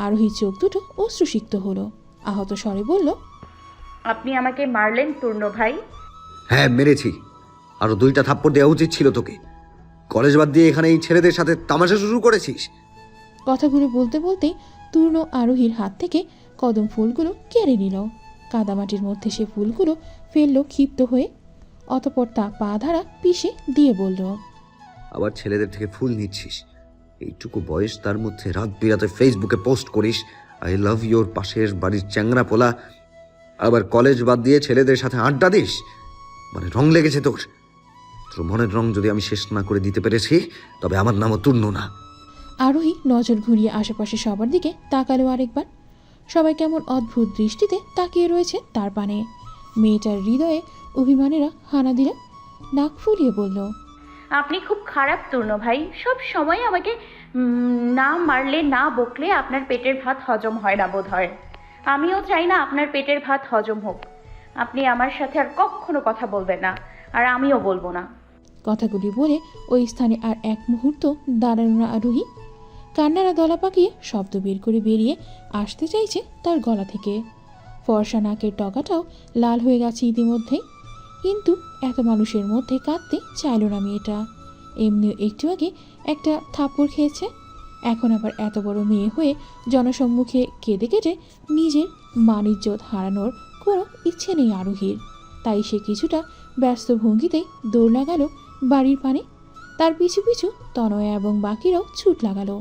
আরোহীর চোখ দুটো অশ্রুসিক্ত হলো। আহত স্বরে বলল, আপনি আমাকে মারলেন তূর্ণ ভাই? হ্যাঁ মেরেছি, আরো 2টা থাপ্পড় দেওয়া উচিত ছিল তোকে। কলেজ বাদ দিয়ে এখানে এই ছেলেদের সাথে তামাশা শুরু করেছিস। কথাগুলো বলতে বলতেই তূর্ণ আরোহীর হাত থেকে কদম ফুলগুলো কেড়ে নিল। কাদামাটির মধ্যে সে ফুলগুলো ফেললো ক্ষিপ্ত হয়ে। অতপর তা পা ধারা পিষে দিয়ে বলল, আবার ছেলেদের থেকে ফুল নিচ্ছিস? এইটুকু বয়স, তার মধ্যে রাত বিরাতে ফেসবুকে পোস্ট করিস আই লাভ ইউর পাশের বাড়ির চ্যাংরা পোলা, আবার কলেজ বাদ দিয়ে ছেলেদের সাথে আড্ডা দিস? মানে রং লেগেছে তোর? তোর মনের রং যদি আমি শেষ না করে দিতে পেরেছি, তবে আমার নামও তূর্ণ না। আরোহী নজর ঘুরিয়ে আশেপাশে সবার দিকে তাকালো আরেকবার। সবাই কেমন অদ্ভুত দৃষ্টিতে তাকিয়ে রয়েছে তার পানে। মেয়েটার হৃদয়ে অভিমানেরা হানা দিল। নাক ফুলিয়ে বলল, আপনি খুব খারাপ তূর্ণ ভাই। সব সময় আমাকে না মারলে না বকলে আপনার পেটের ভাত হজম হয় না বোধ হয়। আমিও চাই না আপনার পেটের ভাত হজম হোক। আপনি আমার সাথে আর কখনো কথা বলবেন না, আর আমিও বলবো না। কথাগুলি বলে ওই স্থানে আর এক মুহূর্ত দাঁড়ানো না আরোহী। কান্নারা দলা পাকিয়ে শব্দ বের করে বেরিয়ে আসতে চাইছে তার গলা থেকে। ফর্সা নাকের টকাটাও লাল হয়ে গেছে ইতিমধ্যেই। কিন্তু এত মানুষের মধ্যে কাঁদতে চাইল না মেয়েটা। এমনিও একটু আগে একটা থাপ্পড় খেয়েছে, এখন আবার এত বড় মেয়ে হয়ে জনসম্মুখে কেঁদে কেটে নিজের মান-ইজ্জত হারানোর কোনো ইচ্ছে নেই আরোহীর। তাই সে কিছুটা ব্যস্ত ভঙ্গিতেই দৌড় লাগালো বাড়ির পানে। তার পিছু পিছু তনয়া এবং বাকিরাও ছুট লাগালো।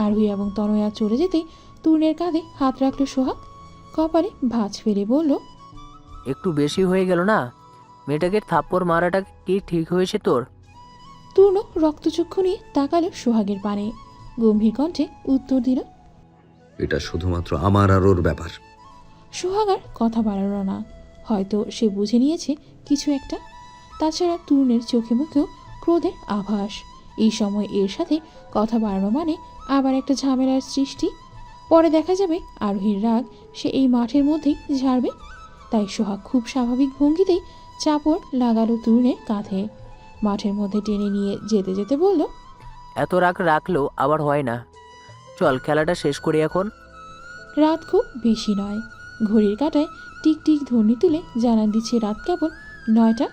আরোহী এবং তনয়া চলে যেতেই তূর্ণের কাঁধে হাত রাখল সোহাগ। কপালে ভাঁজ ফেলে বলল, একটু বেশি হয়ে গেল না? মেয়েটাকে থাপ্পড় মারাটা কি ঠিক হয়েছে তোর? তূর্ণ রক্তচক্ষু নিয়ে তাকালো সোহাগের পানে, গম্ভীর কণ্ঠে উত্তর দিল। এটা শুধুমাত্র আমার আর ওর ব্যাপার। সোহাগ আর কথা বাড়ালো না, হয়তো সে বুঝে নিয়েছে কিছু একটা। তাছাড়া তরুণের চোখে মুখেও ক্রোধের আভাস। এই সময় এর সাথে কথা বাড়ানো মানে আবার একটা ঝামেলার সৃষ্টি। পরে দেখা যাবে আরোহীর রাগ সে এই মাঠের মধ্যেই ঝাড়বে। তাই সোহাগ খুব স্বাভাবিক ভঙ্গিতেই চাপড় লাগালো তরুণের কাঁধে, মাঠের মধ্যে টেনে নিয়ে যেতে যেতে বলল, এত রাগ রাখলেও আবার হয় না। চল খেলাটা শেষ করি এখন। রাত খুব বেশি নয়। ঘড়ির কাঁটায় টিকটিক ধ্বনি তুলে জানান দিচ্ছে রাত কেবল 9টা।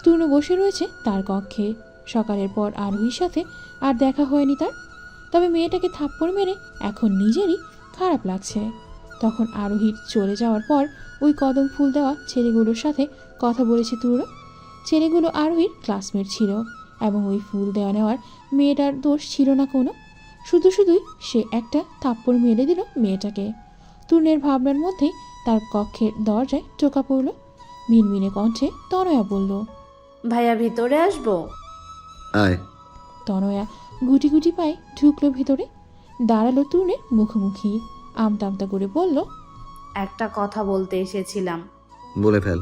তরুণ বসে রয়েছে তার কক্ষে। সকালের পর আরোহীর সাথে আর দেখা হয়নি তার। তবে মেয়েটাকে থাপ্পড় মেরে এখন নিজেরই খারাপ লাগছে। তখন আরোহীর চলে যাওয়ার পর ওই কদম ফুল দেওয়া ছেলেগুলোর সাথে কথা বলেছে তরুণ। ছেলেগুলো আরোহীর ক্লাসমেট ছিল এবং ওই ফুল দেওয়া নেওয়ার মেয়েটার দোষ ছিল না কোনো। শুধুই সে একটা থাপ্পড় মেরে দিল মেয়েটাকে। তরুণের ভাবনার মধ্যেই তার কক্ষের দরজায় টোকা পড়ল। মিনমিনে কণ্ঠে তনয়া বলল, ভাইয়া ভিতরে আসবো? আয়। তনয়া গুটি গুটি পায়ে ঢুকলো ভিতরে, দাঁড়ালো তরুণের মুখোমুখি, আমতা আমতা করে বলল, একটা কথা বলতে এসেছিলাম। বলে ফেল।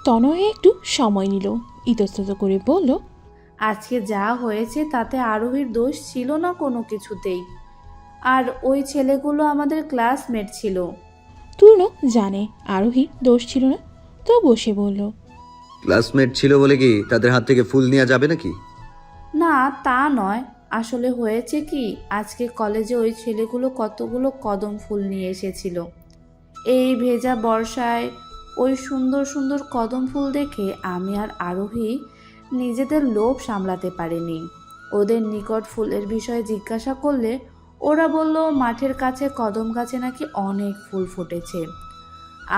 তনয়া একটু সময় নিল, ইতস্তত করে বলল, আজকে যা হয়েছে তাতে আরোহীর দোষ ছিল না কোনো কিছুতেই। আর ওই ছেলেগুলো আমাদের ক্লাসমেট ছিল। তরুণ জানে আরোহীর দোষ ছিল না, তো বসে বলল, ক্লাসমেট ছিল বলে কি তাদের হাত থেকে ফুল নেওয়া যাবে নাকি? না তা নয়, আসলে হয়েছে কি, আজকে কলেজে ওই ছেলেগুলো কতগুলো কদম ফুল নিয়ে এসেছিল। এই ভেজা বর্ষায় ওই সুন্দর সুন্দর কদম ফুল দেখে আমি আর আরোহী নিজেদের লোভ সামলাতে পারিনি। ওদের নিকট ফুলের বিষয়ে জিজ্ঞাসা করলে ওরা বলল মাঠের কাছে কদম গাছে নাকি অনেক ফুল ফুটেছে।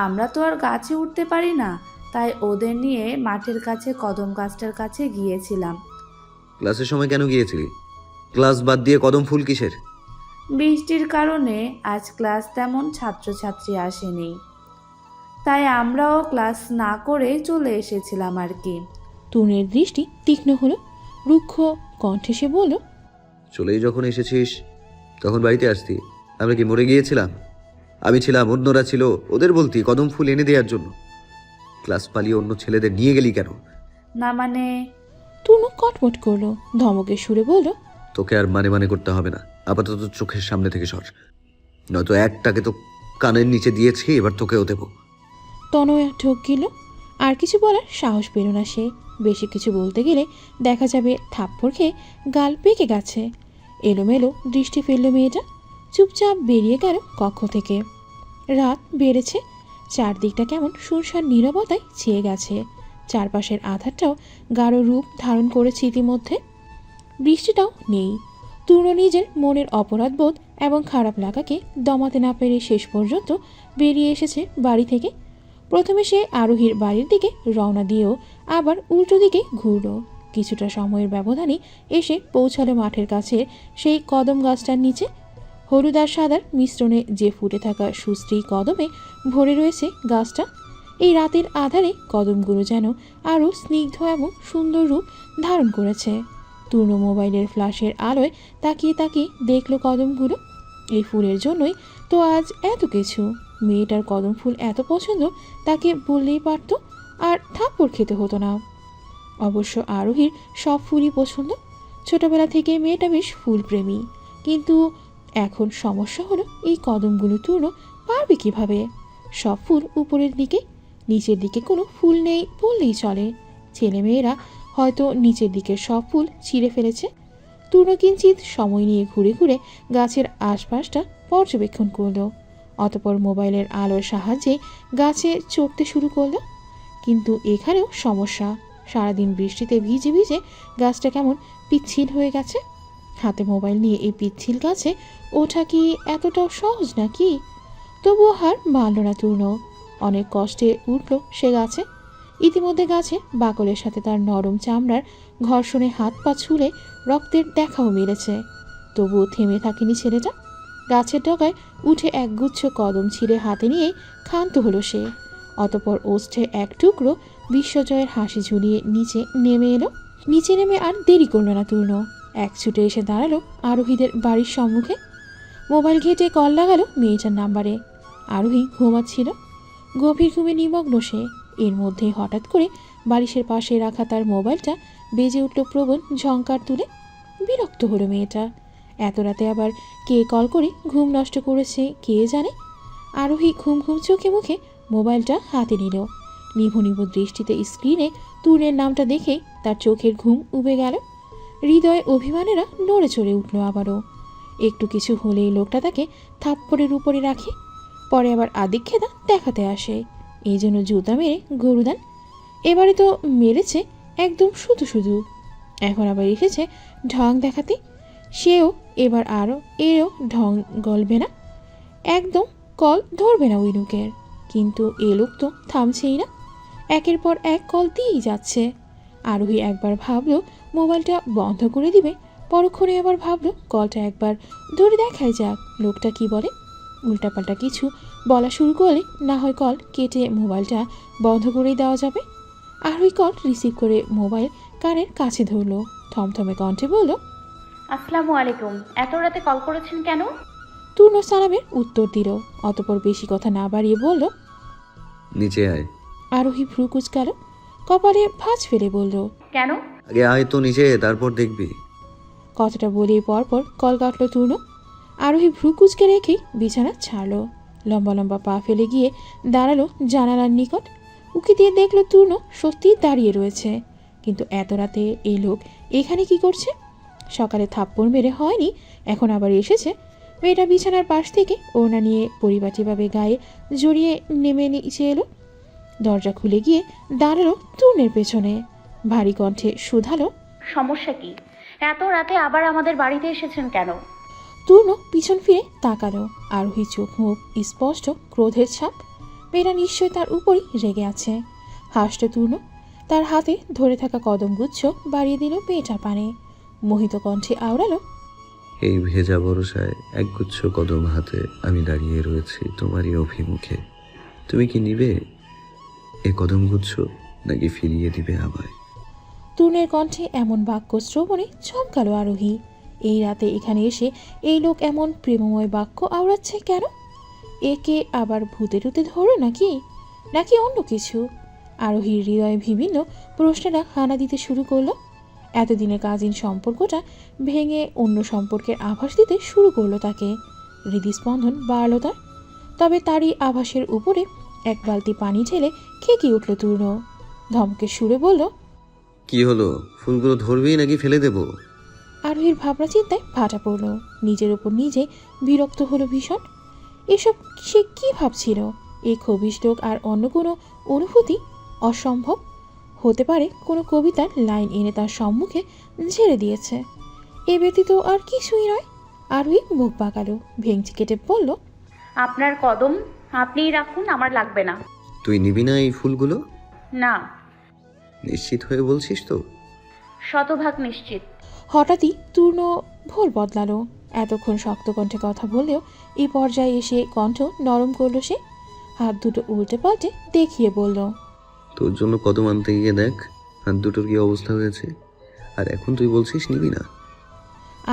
আমরা তো আর গাছে উঠতে পারি না, তাই ওদের নিয়ে মাঠের কাছে কদম গাছটার কাছে গিয়েছিলাম। ক্লাসের সময় কেন গিয়েছিলি? ক্লাস বাদ দিয়ে কদম ফুল কিসের? বৃষ্টির কারণে আজ ক্লাস তেমন ছাত্রছাত্রী আসেনি, তাই আমরাও ক্লাস না করে চলে এসেছিলাম আর কি। তরুণের দৃষ্টি তীক্ষ্ণ হলো, রুক্ষ কণ্ঠে সে বলল, চলেই যখন এসেছিস তখন বাড়িতে আসতি। আমরা কি মরে গিয়েছিলাম? আমি ছিলাম, অন্যরা ছিল, ওদের বলতি কদম ফুল এনে দেওয়ার জন্য। ক্লাস পালিয়ে অন্য ছেলেদের নিয়ে গেলি কেন? না মানে? তরুণ কটমট করলো, ধমকের সুরে বলল, তোকে আর মানে করতে হবে না, আপাতত চোখের সামনে থেকে সর, নয়তো একটাকে তো কানের নিচে দিয়েছি, এবার তোকেও দেবো। তনয়া ঢোক গেল, আর কিছু বলার সাহস পেল না সে। বেশি কিছু বলতে গেলে দেখা যাবে থাপ্পড় খেয়ে গাল পেকে গেছে। এলোমেলো দৃষ্টি ফেলল মেয়েটা, চুপচাপ বেরিয়ে গেল কক্ষ থেকে। রাত বেড়েছে, চারদিকটা কেমন শুনশান নীরবতায় ছেয়ে গেছে। চারপাশের আধারটাও গাঢ় রূপ ধারণ করেছে ইতিমধ্যে। বৃষ্টিটাও নেই। তরুণ নিজের মনের অপরাধবোধ এবং খারাপ লাগাকে দমাতে না পেরে শেষ পর্যন্ত বেরিয়ে এসেছে বাড়ি থেকে। প্রথমে সে আরোহীর বাড়ির দিকে রওনা দিয়েও আবার উল্টো দিকে ঘুরল। কিছুটা সময়ের ব্যবধানে এসে পৌঁছালো মাঠের কাছে সেই কদম গাছটার নিচে। হলুদ আর সাদার মিশ্রণে যে ফুটে থাকা সুশ্রী কদমে ভরে রয়েছে গাছটা। এই রাতের আধারে কদমগুলো যেন আরও স্নিগ্ধ এবং সুন্দর রূপ ধারণ করেছে। তরুণ মোবাইলের ফ্ল্যাশের আলোয় তাকিয়ে তাকিয়ে দেখল কদমগুলো। এই ফুলের জন্যই তো আজ এত কিছু। মেয়েটার কদম ফুল এত পছন্দ তাকে বললেই পারত, আর থাপ্পড় খেতে হতো না। অবশ্য আরোহীর সব ফুলই পছন্দ। ছোটবেলা থেকে মেয়েটা বেশ ফুলপ্রেমী, কিন্তু এখন সমস্যা হলো এই কদমগুলো তুলো পারবে কিভাবে? সব ফুল উপরের দিকে, নিচের দিকে কোনো ফুল নেই বললেই চলে। ছেলেমেয়েরা হয়তো নিচের দিকের সব ফুল ছিঁড়ে ফেলেছে। তুলো কিঞ্চিত সময় নিয়ে ঘুরে ঘুরে গাছের আশপাশটা পর্যবেক্ষণ করলো। অতপর মোবাইলের আলোর সাহায্যে গাছে চড়তে শুরু করলো। কিন্তু এখানেও সমস্যা। সারাদিন বৃষ্টিতে ভিজে ভিজে গাছটা কেমন পিচ্ছিল হয়ে গেছে। হাতে মোবাইল নিয়ে এই পিচ্ছিল গাছে ওঠা কি এতটাও সহজ নাকি? তবুও হার মানল না তরুণ। অনেক কষ্টে উঠল সে গাছে। ইতিমধ্যে গাছে বাকলের সাথে তার নরম চামড়ার ঘর্ষণে হাত পা ছুলে রক্তের দেখাও মিলেছে। তবুও থেমে থাকেনি ছেলেটা। গাছের ডগায় উঠে একগুচ্ছ কদম ছিঁড়ে হাতে নিয়ে ক্ষান্ত হলো সে। অতপর ওষ্ঠে এক টুকরো বিশ্বজয়ের হাসি ঝুলিয়ে নিচে নেমে এলো। নিচে নেমে আর দেরি করলো না তূর্ণ, এক ছুটে এসে দাঁড়ালো আরোহীদের বাড়ির সম্মুখে। মোবাইল ঘেঁটে কল লাগালো মেয়েটার নাম্বারে। আরোহী ঘুমাচ্ছিল, গভীর ঘুমে নিমগ্ন সে। এর মধ্যেই হঠাৎ করে বালিশের পাশে রাখা তার মোবাইলটা বেজে উঠল প্রবল ঝংকার তুলে। বিরক্ত হলো মেয়েটা, এত রাতে আবার কে কল করে ঘুম নষ্ট করেছে কে জানে। আরোহী ঘুম ঘুম চোখে মুখে মোবাইলটা হাতে নিল। নিভু নিভু দৃষ্টিতে স্ক্রিনে তূর্ণের নামটা দেখেই তার চোখের ঘুম উবে গেল। হৃদয়ে অভিমানেরা নড়ে চড়ে উঠল আবারও। একটু কিছু হলেই লোকটা তাকে থাপ্পড়ের উপরে রাখে, পরে আবার আদিক্ষেতা দেখাতে আসে। এই জন্য জুতা মেরে গরুদান। এবারে তো মেরেছে একদম শুধু শুধু, এখন আবার এসেছে ঢং দেখাতে। সেও এবার এরও ঢং গলবে না, একদম কল ধরবে না ওই লোকের। কিন্তু এ লোক তো থামছেই না, একের পর এক কল দিয়েই যাচ্ছে। আরোহী একবার ভাবলো মোবাইলটা বন্ধ করে দিবে, পরক্ষণে আবার ভাবলো কলটা একবার ধরে দেখাই যাক লোকটা কি বলে। উল্টাপাল্টা কিছু বলা শুরু করলে না হয় কল কেটে মোবাইলটা বন্ধ করেই দেওয়া যাবে। আরোহী কল রিসিভ করে মোবাইল কানের কাছে ধরলো, থমথমে কণ্ঠে বলল, আসসালামু আলাইকুম। এত রাতে কল করেছেন কেন? তূর্ণ সালামের উত্তর দিল। অতপর বেশি কথা না বাড়িয়ে বলল, নিচে আয়। আরোহী ভ্রু কুচকাল, কপালে ভাঁজ ফেলে বলল, কেন? আগে আয় তো নিচে, তারপর দেখবি। কথাটা বলেই পরপর কল কাটল তূর্ণ। আরোহী ভ্রু কুচকে রেখেই বিছানা ছাড়ল, লম্বা লম্বা পা ফেলে গিয়ে দাঁড়ালো জানালার নিকট। উকি দিয়ে দেখলো তূর্ণ সত্যিই দাঁড়িয়ে রয়েছে। কিন্তু এত রাতে এই লোক এখানে কি করছে? সকালে থাপ্পড় মেরে হয়নি, এখন আবার এসেছে। মেয়েটা বিছানার পাশ থেকে ওড়না নিয়ে পরিপাটিভাবে গায়ে জড়িয়ে নেমে নিচে এলো। দরজা খুলে গিয়ে দাঁড়ালো তূর্ণের পেছনে, ভারী কণ্ঠে শুধালো, সমস্যা কি? এত রাতে আবার আমাদের বাড়িতে এসেছেন কেন? তূর্ণ পিছন ফিরে তাকালো। আরোহী চোখ মুখ স্পষ্ট ক্রোধের ছাপ। মেয়েরা নিশ্চয় তার উপরই রেগে আছে। হাসল তূর্ণ, তার হাতে ধরে থাকা কদমগুচ্ছ বাড়িয়ে দিল মেয়েটার পানে। মোহিত কণ্ঠে আওড়ালো, এই ভেজা বরসায় একগুচ্ছ কদম হাতে আমি দাঁড়িয়ে রয়েছি তোমারই অভিমুখে। তুমি কি নিবে এ কদমগুচ্ছ, নাকি ফিরিয়ে দিবে আমায়? তূর্ণের কণ্ঠে এমন বাক্য শ্রবণে চমকালো আরোহী। এই রাতে এখানে এসে এই লোক এমন প্রেমময় বাক্য আওড়াচ্ছে কেন? একে আবার ভূতে টুতে ধরো নাকি, নাকি অন্য কিছু? আরোহীর হৃদয়ে বিভিন্ন প্রশ্নেরা হানা দিতে শুরু করলো। এতদিনের কাজিন সম্পর্কটা ভেঙে অন্য সম্পর্কের আভাস দিতে শুরু করলো তাকে। হৃদস্পন্দন বাড়ল তার। তবে তারই আভাসের উপরে এক বালতি পানি ঢেলে খেকি উঠল তূর্ণ। ধমকের সুরে বলল, কি হলো, ফুলগুলো ধরবি নাকি ফেলে দেবো? আরোহীর ভাবনা চিন্তায় ভাটা পড়ল। নিজের ওপর নিজে বিরক্ত হলো ভীষণ। এসব সে কি ভাবছিল? এই খবিশ লোক আর অন্য কোনো অনুভূতি অসম্ভব হতে পারে। কোনো কবিতার লাইন এনে তার সম্মুখে ঝেড়ে দিয়েছে, এ ব্যতীত আর কিছুই নয়। আরোহী মুখ বাঁকালো, ভেঙচি কেটে বলল, আপনার কদম আপনিই রাখুন, আমার লাগবে না। তুই নিবি না এই ফুলগুলো? না। নিশ্চিত হয়ে বলছিস তো? শতভাগ নিশ্চিত। হঠাৎই তূর্ণ ভোল বদলালো। এতক্ষণ শক্ত কণ্ঠে কথা বললেও এই পর্যায়ে এসে কণ্ঠ নরম করলো সে। হাত দুটো উল্টে পাল্টে দেখিয়ে বলল, তোর জন্য কদম আনতে গিয়ে দেখ হাত দুটোর কি অবস্থা হয়েছে, আর এখন তুই বলছিস নিবি না?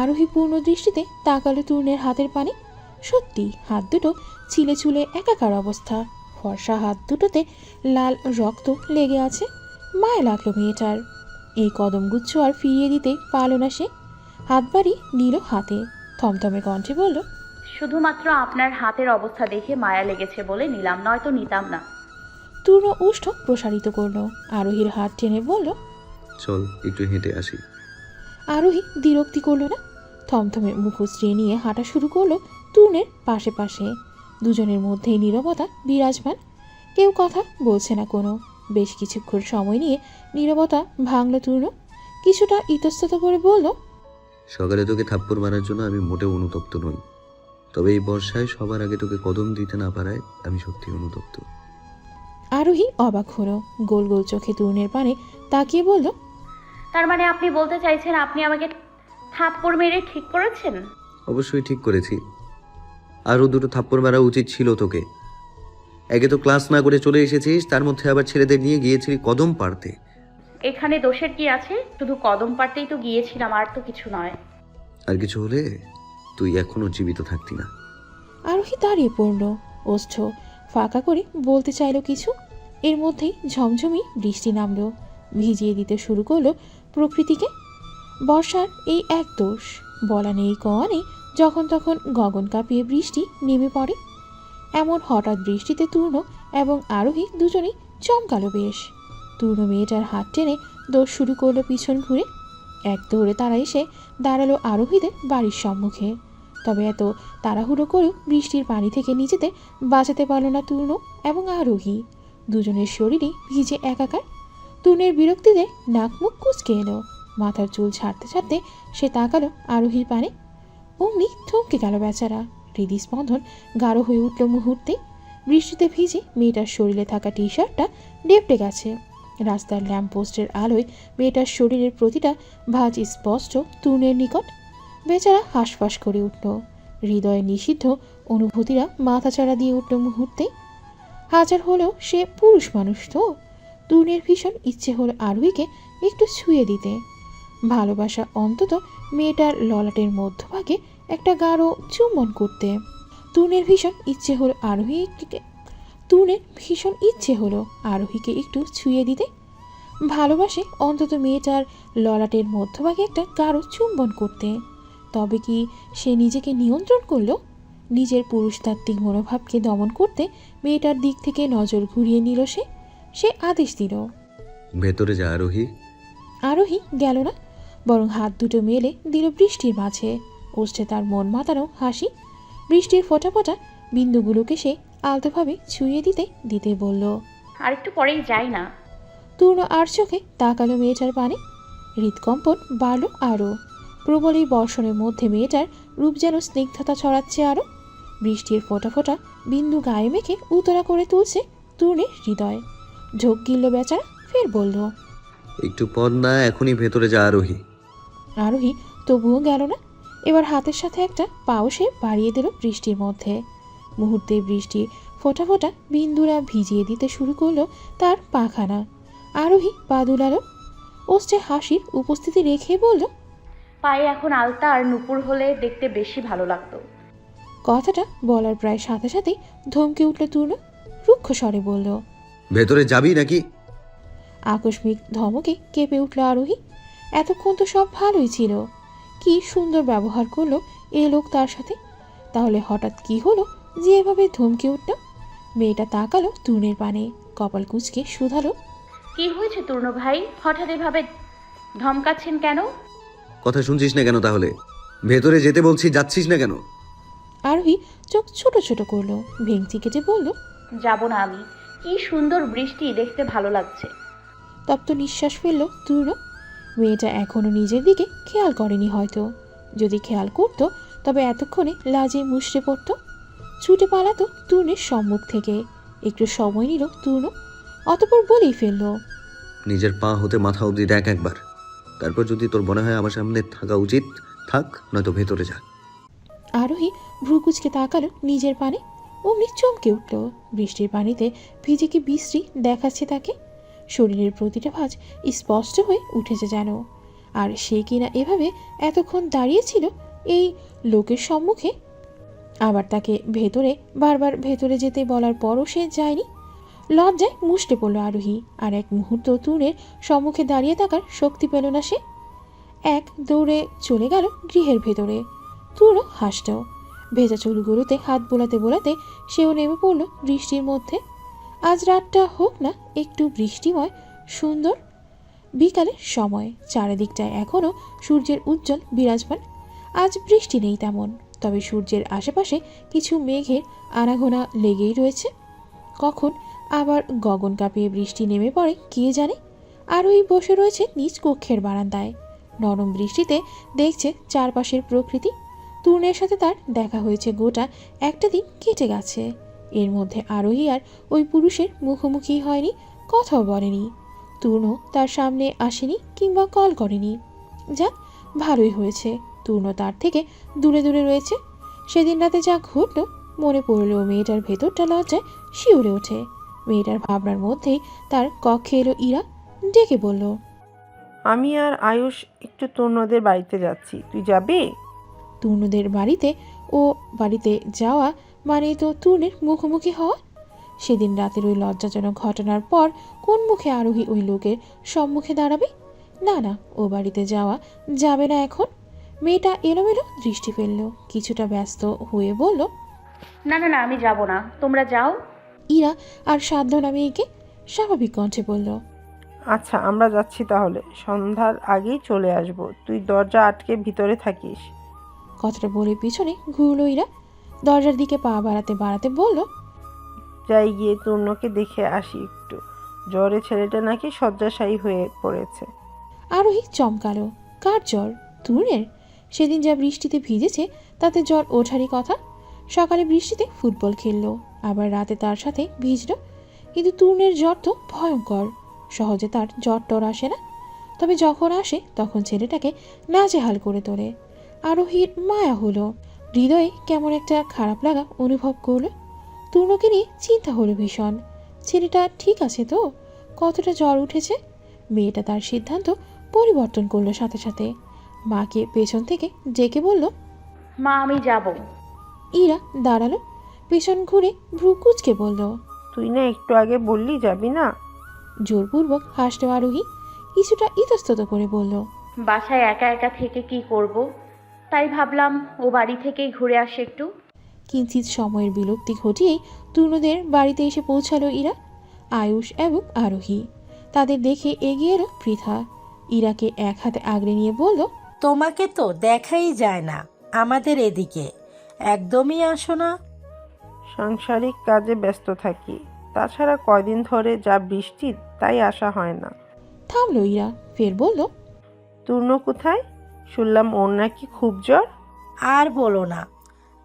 আরোহী পূর্ণ দৃষ্টিতে তাকালো তূর্ণের হাতের পানে। সত্যি হাত দুটো ছিলে চুলে একাকার অবস্থা। ফর্সা হাত দুটোতে লাল রক্ত লেগে আছে। মায়া লাগলো মেয়েটার। এই কদমগুচ্ছ আর ফিরিয়ে দিতে পারল না সে। হাত বাড়ি নিল হাতে, থমথমে কণ্ঠে বলল, শুধুমাত্র আপনার হাতের অবস্থা দেখে মায়া লেগেছে বলে নিলাম, নয়তো নিতাম না। তূর্ণ উষ্ঠ প্রসারিত করলো। আরোহীর হাত টেনে বলল, চল একটু হেঁটে আসি। আরোহী বিরক্তি করলো না, থমথমে মুখশ্রী নিয়ে হাঁটা শুরু করলো তূর্ণের পাশে পাশে। দুজনের মধ্যেই নীরবতা বিরাজমান, কেউ কথা বলছে না কোনো। বেশ কিছুক্ষণ সময় নিয়ে নীরবতা ভাঙল তূর্ণ। কিছুটা ইতস্তত করে বলল, সকালে তোকে থাপ্পড় মারার জন্য আমি মোটেও অনুতপ্ত নই, তবে এই বর্ষায় সবার আগে তোকে কদম দিতে না পারায় আমি সত্যি অনুতপ্ত। আরোহী অবাক হলো, গোল গোল চোখে তূর্ণের পানে তাকিয়ে বলল, তার মানে আপনি বলতে চাইছেন আপনি আমাকে থাপ্পড় মেরে ঠিক করেছেন? অবশ্যই ঠিক করেছি, আরও দুটো থাপ্পড় মারা উচিত ছিল তোকে। একে তো ক্লাস না করে চলে এসেছিস, তার মধ্যে আবার ছেলেদের নিয়ে গিয়েছিলি কদম পাড়তে। এখানে দোষের কি আছে? শুধু কদম পাড়তেই তো গিয়েছিলাম, আর তো কিছু নয়। আর কিছু হলে তুই এখনো জীবিত থাকতি না। আরোহী দাঁড়িয়ে পড়ল, ওষ্ঠ ফাঁকা করে বলতে চাইল কিছু। এর মধ্যেই ঝমঝমি বৃষ্টি নামলো, ভিজিয়ে দিতে শুরু করলো প্রকৃতিকে। বর্ষার এই এক দোষ, বলা নেই কওয়া নেই, যখন তখন গগন কাঁপিয়ে বৃষ্টি নেমে পড়ে। এমন হঠাৎ বৃষ্টিতে তূর্ণ এবং আরোহী দুজনেই চমকালো বেশ। তূর্ণ মেয়েটার হাত টেনে দৌড় শুরু করলো পিছন ঘুরে। এক দৌড়ে তারা এসে দাঁড়ালো আরোহীদের বাড়ির সম্মুখে। তবে এত তাড়াহুড়ো করেও বৃষ্টির পানি থেকে নিজেদের বাঁচাতে পারল না তূর্ণ এবং আরোহী। দুজনের শরীরই ভিজে একাকার। তূর্ণের বিরক্তিতে নাক মুখ কুঁচকে এলো। মাথার চুল ছাড়তে ছাড়তে সে তাকালো আরোহীর পানে। অমনি থমকে গেল বেচারা। হৃদস্পন্দন গাঢ় হয়ে উঠল মুহূর্তে। বৃষ্টিতে ভিজে মেয়েটার শরীরে থাকা টি শার্টটা ডেপটে গেছে। রাস্তার ল্যাম্পপোস্টের আলোয় মেয়েটার শরীরের প্রতিটা ভাঁজ স্পষ্ট তূর্ণের নিকট। বেচারা হাঁসফাঁস করে উঠল। হৃদয়ে নিষিদ্ধ অনুভূতিরা মাথাচাড়া দিয়ে উঠল মুহূর্তে। হাজার হলেও সে পুরুষ মানুষ তো। তূর্ণের ভীষণ ইচ্ছে হলো আরোহীকে একটু ছুঁয়ে দিতে। ভালোবাসা অন্তত মেয়েটার ললাটের মধ্যভাগে একটা গাঢ় চুম্বন করতে। তূর্ণের ভীষণ ইচ্ছে হলো আরোহীকে একটু ছুঁয়ে দিতে। ভালোবাসে অন্তত মেয়েটার ললাটের মধ্যভাগে একটা গাঢ় চুম্বন করতে। তবে কি সে নিজেকে নিয়ন্ত্রণ করল? নিজের পুরুষতাত্ত্বিক মনোভাবকে দমন করতে মেয়েটার দিক থেকে নজর ঘুরিয়ে নিল সে আদেশ দিল, ভেতরে যা আরোহী। আরোহী গেল না, বরং হাত দুটো মেলে দিল বৃষ্টির মাঝে। ওষ্ঠে তার মন মাতানো হাসি। বৃষ্টির ফোঁটা ফোঁটা বিন্দুগুলোকে সে আলতোভাবে ছুঁয়ে দিতে দিতে বলল, আর একটু পরেই যাই না। তূর্ণ আর চোখে তাকালো মেয়েটার পানে। হৃদকম্পন বাড়ল আরও। প্রবল এই বর্ষণের মধ্যে মেয়েটার রূপ যেন স্নিগ্ধতা ছড়াচ্ছে আরও। বৃষ্টির ফোঁটা ফোঁটা বিন্দু গায়ে মেখে উতলা করে তুলছে তূর্ণের হৃদয়। ঝোঁক গিলল বেচারা, ফের বলল, একটু পর না, এখনই ভেতরে যা আরোহী। আরোহী তবুও গেল না। এবার হাতের সাথে একটা পাও সে বাড়িয়ে দিল বৃষ্টির মধ্যে। মুহূর্তে বৃষ্টি ফোঁটা ফোঁটা বিন্দুরা ভিজিয়ে দিতে শুরু করলো তার পাখানা। আরোহী পা দুলালো। ওষ্ঠে হাসির উপস্থিতি রেখে বলল, পায়ে এখন আলতা আর নুপুর হলে দেখতে বেশি ভালো লাগতো। কথাটা বলার প্রায় সাথে সাথেই ধমকে উঠল তূর্ণ। রুক্ষ স্বরে বলল, ভেতরে যাবি নাকি? আকস্মিক ধমকে কেঁপে উঠল আরোহী। এতক্ষণ তো সব ভালোই ছিল। কি সুন্দর ব্যবহার করলো এ লোক তার সাথে। তাহলে হঠাৎ কি হলো যে এভাবে ধমকে উঠল? মেয়েটা তাকালো তূর্ণের পানে, কপাল কুঁচকে শুধালো, কি হয়েছে তূর্ণ ভাই? হঠাৎ এভাবে ধমকাচ্ছেন কেন? কথা শুনছিস না কেন তাহলে? ভেতরে যেতে বলছি, যাচ্ছিস না কেন? আরোহী চোখ ছোট ছোট করলো, ভেঙচি কেটে বলল, যাব না আমি। কি সুন্দর বৃষ্টি, দেখতে ভালো লাগছে। তপ্ত নিঃশ্বাস ফেলল তূর্ণ। মেয়েটা এখনো নিজের দিকে খেয়াল করেনি হয়তো। যদি খেয়াল করতো তবে এতক্ষণে লাজে মুষড়ে পড়তো, ছুটে পালাতো তূর্ণের সম্মুখ থেকে। একটু সময় নিল তূর্ণ, অতঃপর বলেই ফেলল, নিজের পা হতে মাথা অবধি দেখ একবার, তারপর যদি তোর মনে হয় আমার সামনে থাকা উচিত থাক, নয়তো ভেতরে যা। আরোহী ভ্রু কুচকে তাকালো নিজের পানে। অমনি চমকে উঠল। বৃষ্টির পানিতে ভিজে কি বিশ্রী দেখাচ্ছে তাকে। শরীরের প্রতিটা ভাঁজ স্পষ্ট হয়ে উঠেছে যেন। আর সে কিনা এভাবে এতক্ষণ দাঁড়িয়েছিল এই লোকের সম্মুখে। আবার তাকে ভেতরে বারবার ভেতরে যেতে বলার পরও সে যায়নি। লজ্জায় মুষড়ে পড়ল আরোহী। আর এক মুহূর্ত তূর্ণের সম্মুখে দাঁড়িয়ে থাকার শক্তি পেল না সে। এক দৌড়ে চলে গেল গৃহের ভেতরে। তূর্ণ হাসল। ভেজা চুলগুলোতে হাত বোলাতে বোলাতে সেও নেমে পড়ল বৃষ্টির মধ্যে। আজ রাতটা হোক না একটু বৃষ্টিময়, সুন্দর। বিকালের সময়, চারিদিকটায় এখনও সূর্যের উজ্জ্বল বিরাজমান। আজ বৃষ্টি নেই তেমন, তবে সূর্যের আশেপাশে কিছু মেঘের আনাগোনা লেগেই রয়েছে। কখন আবার গগন কাঁপিয়ে বৃষ্টি নেমে পড়ে কে জানে। আরোহী বসে রয়েছে নিজ কক্ষের বারান্দায়। নরম বৃষ্টিতে দেখছে চারপাশের প্রকৃতি। তূর্ণের সাথে তার দেখা হয়েছে গোটা একটা দিন কেটে গেছে। এর মধ্যে আরোহী আর ওই পুরুষের মুখোমুখি হয়নি, কথাও বলেনি। তূর্ণ তার সামনে আসেনি কিংবা কল করেনি। যাক, ভালোই হয়েছে। তূর্ণ তার থেকে দূরে দূরে রয়েছে। সেদিন রাতে যা ঘটল মনে পড়লেও মেয়েটার ভেতরটা লজ্জায় শিউরে ওঠে। মেয়েটার ভাবনার মধ্যেই তার কক্ষে এলো ইরা, ডেকে বলল, আমি আর আয়ুষ একটু তরুণদের বাড়িতে যাচ্ছি, তুই যাবি? তূর্ণদের বাড়িতে ও বাড়িতে যাওয়া মানে তো তূর্ণের মুখোমুখি হওয়া। সেদিন রাতের ওই লজ্জাজনক ঘটনার পর কোন মুখে আরোহী ওই লোকের সম্মুখে দাঁড়াবে? না না, ও বাড়িতে যাওয়া যাবে না এখন। মেয়েটা এলোমেলো দৃষ্টি ফেলল, কিছুটা ব্যস্ত হয়ে বলল, না না না, আমি যাব না, তোমরা যাও। ইরা আর সাধ্য না মেয়েকে স্বাভাবিক কণ্ঠে বলল, আচ্ছা আমরা যাচ্ছি তাহলে, সন্ধ্যার আগেই চলে আসব, তুই দরজা আটকে ভিতরে থাকিস। কথাটা বলে পিছনে ঘুরল ইরা, দরজার দিকে পা বাড়াতে বাড়াতে বলল, যাই গিয়ে তরুণকে দেখে আসি একটু, জ্বরে ছেলেটা নাকি শয্যাশায়ী হয়ে পড়েছে। আরোহী চমকালো। কার জ্বর? তূর্ণের? সেদিন যা বৃষ্টিতে ভিজেছে তাতে জ্বর ওঠারই কথা। সকালে বৃষ্টিতে ফুটবল খেললো, আবার রাতে তার সাথে ভিজল। কিন্তু তূর্ণের জ্বর তো ভয়ঙ্কর, সহজে তার জ্বর টর আসে না। তবে যখন আসে তখন ছেলেটাকে নাজেহাল করে তোলে। আরোহীর মায়া হলো, হৃদয়ে কেমন একটা খারাপ লাগা অনুভব করলো। তূর্ণকে নিয়ে চিন্তা হলো ভীষণ। ছেলেটা ঠিক আছে তো? কতটা জ্বর উঠেছে? মেয়েটা তার সিদ্ধান্ত পরিবর্তন করলো সাথে সাথে। মাকে পেছন থেকে ডেকে বলল, মা আমি যাব। ইরা দাঁড়ালো, পেছন ঘুরে ভ্রু কুঁচকে বলল, তুই না একটু আগে বললি যাবি না? জোরপূর্বক হাসলো আরোহী, কিছুটা ইতস্তত করে বলল, বাসায় একা একা থেকে কি করব, তাই ভাবলাম ও বাড়ি থেকেই ঘুরে আসে একটু। কিঞ্চিত সময়ের বিলুপ্তি ঘটিয়েই তরুণদের বাড়িতে এসে পৌঁছালো ইরা, আয়ুষ এবং আরোহী। তাদের দেখে এগিয়ে এলো পৃথা। ইরাকে এক হাতে আগলে নিয়ে বলল, তোমাকে তো দেখাই যায় না আমাদের এদিকে, একদমই আসো না। সাংসারিক কাজে ব্যস্ত থাকি, তাছাড়া কয়দিন ধরে যা বৃষ্টি তাই আসা হয় না। থামলো ইরা, ফের বলল, তরুণ কোথায়? শুনলাম ওর নাকি খুব জ্বর। আর বলো না,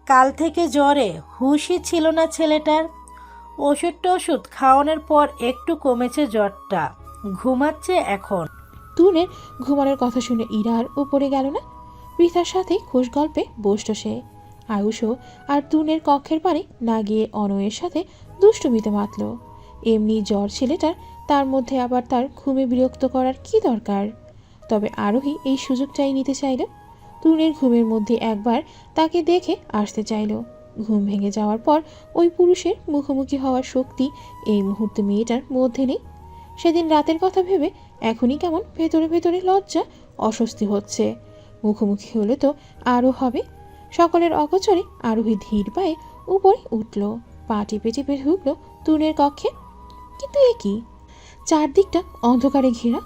কাল থেকে জ্বরে হুঁশই ছিল না ছেলেটার। ওষুধ খাওয়ানোর পর একটু কমেছে জ্বরটা, ঘুমাচ্ছে এখন। তূর্ণের ঘুমানোর কথা শুনে ইরা আর উপরে গেল না। পৃথার সাথে খোশ গল্পে বসল সে। আয়ুষও আর তূর্ণের কক্ষের পানে না গিয়ে অনয়ের সাথে দুষ্টুমিতে মাতল। এমনি জ্বর ছেলেটার, তার মধ্যে আবার তার ঘুমে বিরক্ত করার কি দরকার? তবে আরোহী এই সুযোগটাই নিতে চাইল। তূর্ণের ঘুমের মধ্যে একবার তাকে দেখে আসতে চাইল। ঘুম ভেঙে যাওয়ার পর ওই পুরুষের মুখোমুখি হওয়ার শক্তি এই মুহূর্তে মেয়েটার মধ্যে নেই। সেদিন রাতের কথা ভেবে এখনই কেমন ভেতরে ভেতরে লজ্জা, অস্বস্তি হচ্ছে। মুখোমুখি হলে তো আরও হবে। সকলের অগোচরে আরোহী ধীর পায়ে উপরে উঠল, পা টিপে টিপে ঢুকল তূর্ণের কক্ষে। কিন্তু এ কি? চারদিকটা অন্ধকারে ঘেরা,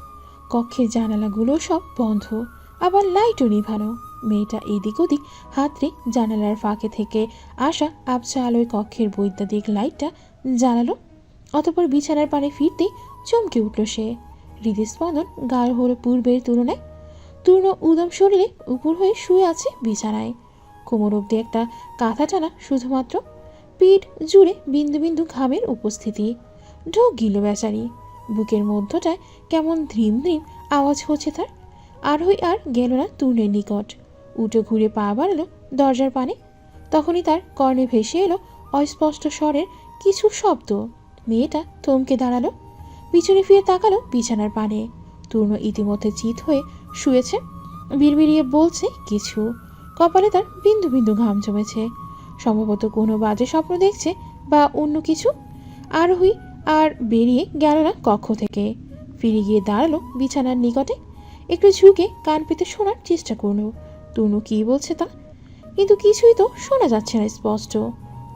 কক্ষের জানালাগুলো সব বন্ধ, আবার লাইটও নিভানো। মেয়েটা এদিক ওদিক হাতড়ে জানালার ফাঁকে থেকে আসা আবছা আলোয় কক্ষের বৈদ্যুতিক লাইটটা জ্বালালো। অতঃপর বিছানার পানে ফিরতেই চমকে উঠল সে। হৃদস্পন্দন গাঢ় হলো পূর্বের তুলনায়। তূর্ণ উদম শরীরে উপর হয়ে শুয়ে আছে বিছানায়, কোমর অব্দি একটা কাঁথা টানা, শুধুমাত্র পিঠ জুড়ে বিন্দু বিন্দু ঘামের উপস্থিতি। ঢোক গিল বেচারি, বুকের মধ্যটায় কেমন ধ্রিম ধ্রিম আওয়াজ হচ্ছে তার। আরোহী আর গেল না তূর্ণের নিকট, উঠে ঘুরে পা বাড়ালো দরজার পানে। তখনই তার কর্ণে ভেসে এলো অস্পষ্ট স্বরের কিছু শব্দ। মেয়েটা থমকে দাঁড়ালো, পিছনে ফিরে তাকালো বিছানার পানে। তূর্ণ ইতিমধ্যে চিত হয়ে শুয়েছে, বিড়বিড়িয়ে বলছে কিছু। কপালে তার বিন্দু বিন্দু ঘাম জমেছে, সম্ভবত কোনো বাজে স্বপ্ন দেখছে বা অন্য কিছু। আরোহী আর বেরিয়ে গেল না কক্ষ থেকে, ফিরে গিয়ে দাঁড়ালো বিছানার নিকটে। একটু ঝুঁকে কান পেতে শোনার চেষ্টা করলো তনু কি বলছে তা, কিন্তু কিছুই তো শোনা যাচ্ছে না স্পষ্ট।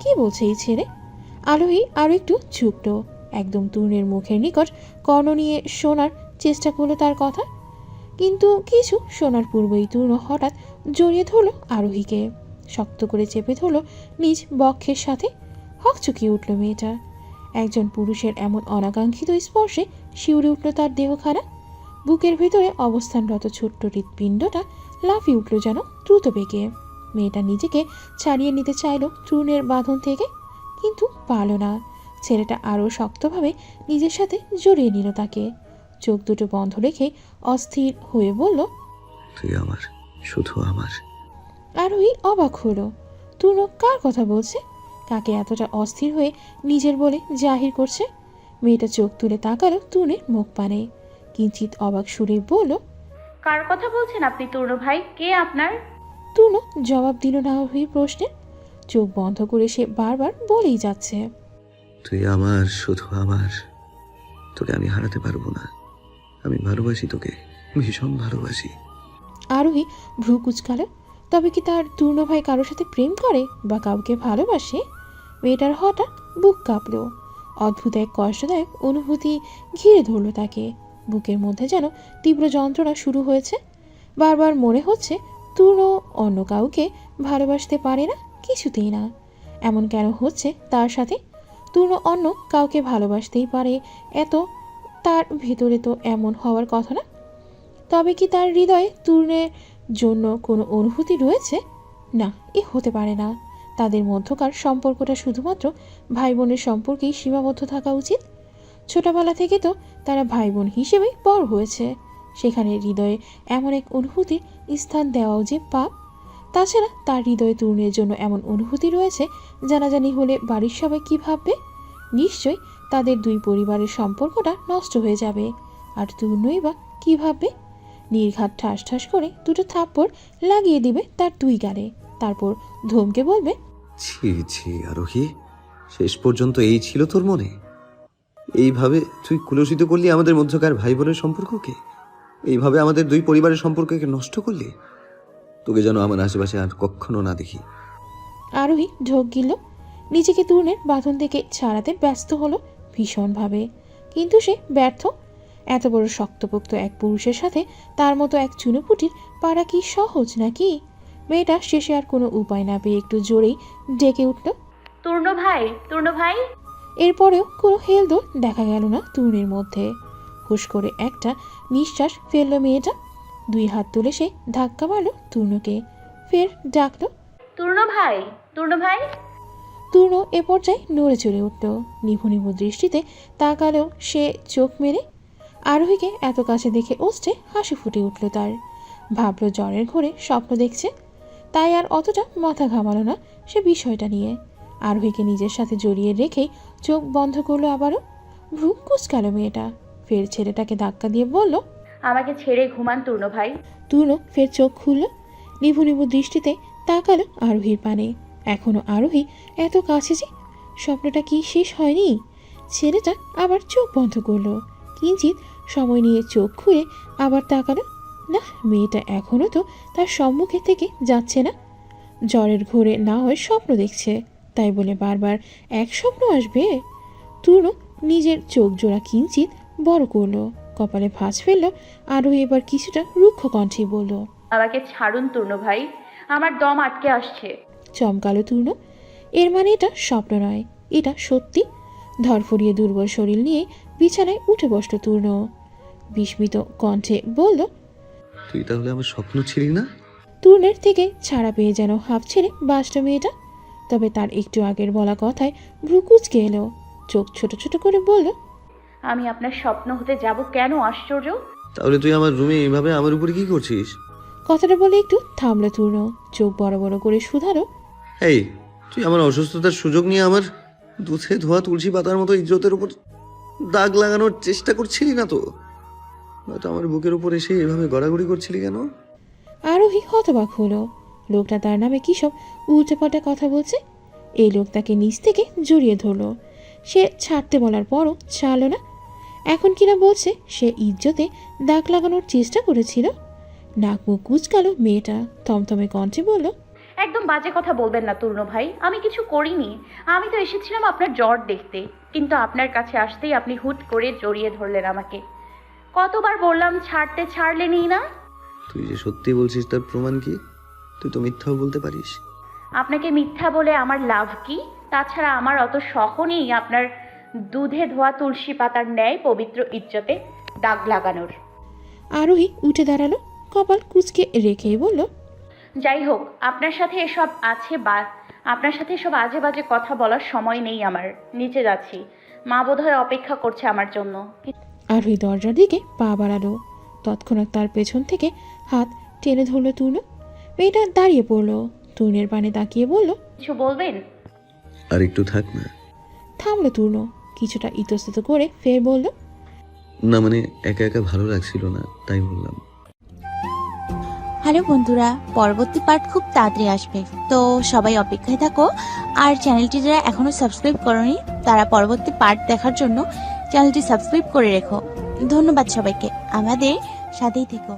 কি বলছে এই ছেলে? আরোহী আরও একটু ঝুঁকলো, একদম তূর্ণের মুখের নিকট কর্ণ নিয়ে শোনার চেষ্টা করলো তার কথা। কিন্তু কিছু শোনার পূর্বেই তূর্ণ হঠাৎ জড়িয়ে ধরলো আরোহীকে, শক্ত করে চেপে ধরলো নিজ বক্ষের সাথে। হকচকিয়ে উঠল মেয়েটা। একজন পুরুষের এমন অনাকাঙ্ক্ষিত স্পর্শে শিউরে উঠল তার দেহখানা। বুকের ভেতরে অবস্থানরত ছোট্ট হৃৎপিণ্ডটা লাফিয়ে উঠল যেন দ্রুত বেগে। মেয়েটা নিজেকে ছাড়িয়ে নিতে চাইল তূর্ণের বাঁধন থেকে, কিন্তু পারল না। ছেলেটা আরও শক্তভাবে নিজের সাথে জড়িয়ে নিল তাকে। চোখ দুটো বন্ধ রেখে অস্থির হয়ে বলল, তুই আমার, শুধু আমার। আরোহী অবাক হলো। তূর্ণ কার কথা বলছে? কাকে এতটা অস্থির হয়ে নিজের বলে জাহির করছে। মেয়েটা চোখ তুলে তাকালো তূর্ণের মুখ পানে, কিঞ্চিত অবাক সুরে বলল, কার কথা বলছেন আপনি তূর্ণ ভাই? কে আপনার? তূর্ণ জবাব দিল না আরোহীর প্রশ্নের। চোখ বন্ধ করে সে বারবার বলেই যাচ্ছে, তুই আমার, শুধু আমার। তোকে আমি হারাতে পারবো না। আমি ভালোবাসি তোকে, ভীষণ ভালোবাসি। আরোহী ভ্রু কুচকাল। তবে কি তার তূর্ণ ভাই কারোর সাথে প্রেম করে বা কাউকে ভালোবাসে? মেয়েটার হঠাৎ বুক কাঁপল। অদ্ভুত এক কষ্টদায়ক অনুভূতি ঘিরে ধরল তাকে। বুকের মধ্যে যেন তীব্র যন্ত্রণা শুরু হয়েছে। বারবার মনে হচ্ছে তূর্ণ অন্য কাউকে ভালোবাসতে পারে না, কিছুতেই না। এমন কেন হচ্ছে তার সাথে? তূর্ণ অন্য কাউকে ভালোবাসতেই পারে, এত তার ভেতরে তো এমন হওয়ার কথা না। তবে কি তার হৃদয়ে তূর্ণের জন্য কোনো অনুভূতি রয়েছে? না, এ হতে পারে না। তাদের মধ্যকার সম্পর্কটা শুধুমাত্র ভাই বোনের সম্পর্কেই সীমাবদ্ধ থাকা উচিত। ছোটবেলা থেকে তো তারা ভাই বোন হিসেবেই বড় হয়েছে। সেখানে হৃদয়ে এমন এক অনুভূতির স্থান দেওয়াও যে পাপ। তাছাড়া তার হৃদয়ে তূর্ণের জন্য এমন অনুভূতি রয়েছে জানাজানি হলে বাড়ির সবাই কী ভাববে? নিশ্চয়ই তাদের দুই পরিবারের সম্পর্কটা নষ্ট হয়ে যাবে। আর তূর্ণই বা কী ভাববে? নির্ঘাত ঠাস ঠাস করে দুটো থাপ্পড় লাগিয়ে দিবে তার দুই গালে। তারপর ধমকে বলবে, ছি ছি আরোহী, শেষ পর্যন্ত এই ছিল তোর মনে? এইভাবে তুই কুলসিত করলি আমাদের মধ্যকার ভাই বোনের সম্পর্ককে? এইভাবে আমাদের দুই পরিবারের সম্পর্ককে নষ্ট করলি? তোকে যেন আমার আশেপাশে আর কখনো না দেখি। আরোহী ঢোক গিল। নিজেকে তূর্ণের বাঁধন থেকে ছাড়াতে ব্যস্ত হলো ভীষণভাবে, কিন্তু সে ব্যর্থ। এত বড় শক্তপোক্ত এক পুরুষের সাথে তার মতো এক চুনোপুটির পাড়া কি সহজ নাকি? মেয়েটা শেষে আর কোনো উপায় না পেয়ে একটু জোরেই ডেকে উঠল, তূর্ণ ভাই, তূর্ণ ভাই। এরপরেও কোনো হেলদোল দেখা গেল না তূর্ণের মধ্যে। হুশ করে একটা নিঃশ্বাস ফেলল মেয়েটা। দুই হাত তুলে সে ধাক্কা মারল তূর্ণকে, ফের ডাকল, তূর্ণ ভাই, তূর্ণ ভাই। তূর্ণ এ পর্যায়ে নড়ে চড়ে উঠল। নিভু নিভু দৃষ্টিতে তাকালো সে চোখ মেরে। আরোহীকে এত কাছে দেখে ওষ্ঠে হাসি ফুটে উঠল তার। ভাবল জ্বরের ঘোরে স্বপ্ন দেখছে, তাই আর অতটা মাথা ঘামালো না সে বিষয়টা নিয়ে। আরোহীকে নিজের সাথে জড়িয়ে রেখেই চোখ বন্ধ করলো আবারও। ভ্রু কুচকাল মেয়েটা, ফের ছেলেটাকে ধাক্কা দিয়ে বলল, আমাকে ছেড়ে ঘুমান তূর্ণ ভাই। তূর্ণ ফের চোখ খুলল। নিভু নিভু দৃষ্টিতে তাকালো আরোহীর পানে। এখনো আরোহী এত কাছে যে। স্বপ্নটা কি শেষ হয়নি? ছেলেটা আবার চোখ বন্ধ করলো। কিঞ্চিত সময় নিয়ে চোখ খুলে আবার তাকালো। না, মেয়েটা এখনও তো তার সম্মুখে থেকে যাচ্ছে না। জ্বরের ঘোরে না হয় স্বপ্ন দেখছে, তাই বলে বারবার এক স্বপ্ন আসবে? তূর্ণ নিজের চোখ জোড়া কিঞ্চিত বড় করলো, কপালে ভাঁজ ফেললো। আরোহী এবার কিছুটা রুক্ষ কণ্ঠে বলল, আমাকে ছাড়ুন তূর্ণ ভাই, আমার দম আটকে আসছে। চমকালো তূর্ণ। এর মানে এটা স্বপ্ন নয়, এটা সত্যি। ধরফরিয়ে দুর্বল শরীর নিয়ে বিছানায় উঠে বসল তূর্ণ। বিস্মিত কণ্ঠে বলল, তুই তাহলে আমার স্বপ্ন ছিলি না? তূর্ণের থেকে ছাড়া পেয়ে যেন হাঁপ ছেড়ে বাসটা মেয়েটা। তবে তার একটু আগের বলা কথায় ভ্রু কুঁচকে এলো। চোখ ছোট ছোট করে বলল, আমি আপনার স্বপ্ন হতে যাব কেন? আশ্চর্য। তাহলে তুই আমার রুমে এইভাবে আমার উপরে কি করছিস? কথাটা বলে একটু থামলো তূর্ণ, চোখ বড় বড় করে শুধালো, এই, তুই আমার অসুস্থতার সুযোগ নিয়ে আমার দুধে ধোয়া তুলসী পাতার মতো ইজ্জতের উপর দাগ লাগানোর চেষ্টা করছিলি না তো? নয়তো আমার বুকের উপর এসে এভাবে গড়াগড়ি করছিলি কেন? আরোহী হতবাক হলো। লোকটা তার নামে কী সব উল্টেপাল্টা কথা বলছে। এই লোক তাকে নিচ থেকে জড়িয়ে ধরলো। সে ছাড়তে বলার পরও ছাড়ল না। এখন কিনা বলছে সে ইজ্জতে দাগ লাগানোর চেষ্টা করেছিল। নাক মুখ কুচকালো মেয়েটা, থমথমে কণ্ঠে বলল, একদম বাজে কথা বলবেন না তূর্ণ ভাই, আমি কিছু করিনি। আমি তো এসেছিলাম আপনার জ্বর দেখতে, কিন্তু আপনার কাছে আসতেই আপনি হুট করে জড়িয়ে ধরলেন আমাকে। কতবার বললাম ছাড়তে, ছাড়লেনই না। তুই যে সত্যি বলছিস তার প্রমাণ কি? তুই তো মিথ্যাও বলতে পারিস। আপনাকে মিথ্যা বলে আমার লাভ কি? তাছাড়া আমার অত শখ নেই আপনার দুধে ধোয়া তুলসী পাতার ন্যায় পবিত্র ইজ্জতে দাগ লাগানোর। আরোহী উঠে দাঁড়ালো, কপাল কুঁচকে রেখেই বলল, যাই হোক, আপনার সাথে এসব আজে বাজে কথা বলার সময় নেই আমার। নিচে যাচ্ছি, মা বোধহয় অপেক্ষা করছে আমার জন্য। আরোহী দরজার দিকে পা বাড়ালো। তৎক্ষণাৎ তার পেছন থেকে হাত টেনে ধরলো তূর্ণ। মেয়েটা দাঁড়িয়ে পড়লো, তূর্ণের পানে তাকিয়ে বলল, কিছু বলবেন? আর একটু থাক না। থামলো তূর্ণ, কিছুটা ইতস্তত করে ফের বলল, না মানে একা একা ভালো লাগছিল না, তাই বললাম। হ্যালো বন্ধুরা, পরবর্তী পার্ট খুব তাড়াতাড়ি আসবে, তো সবাই অপেক্ষায় থাকো। আর চ্যানেলটি যারা এখনো সাবস্ক্রাইব করনি তারা পরবর্তী পার্ট দেখার জন্য চ্যানেলটি সাবস্ক্রাইব করে রেখো। ধন্যবাদ সবাইকে, আমাদের সাথেই থেকো।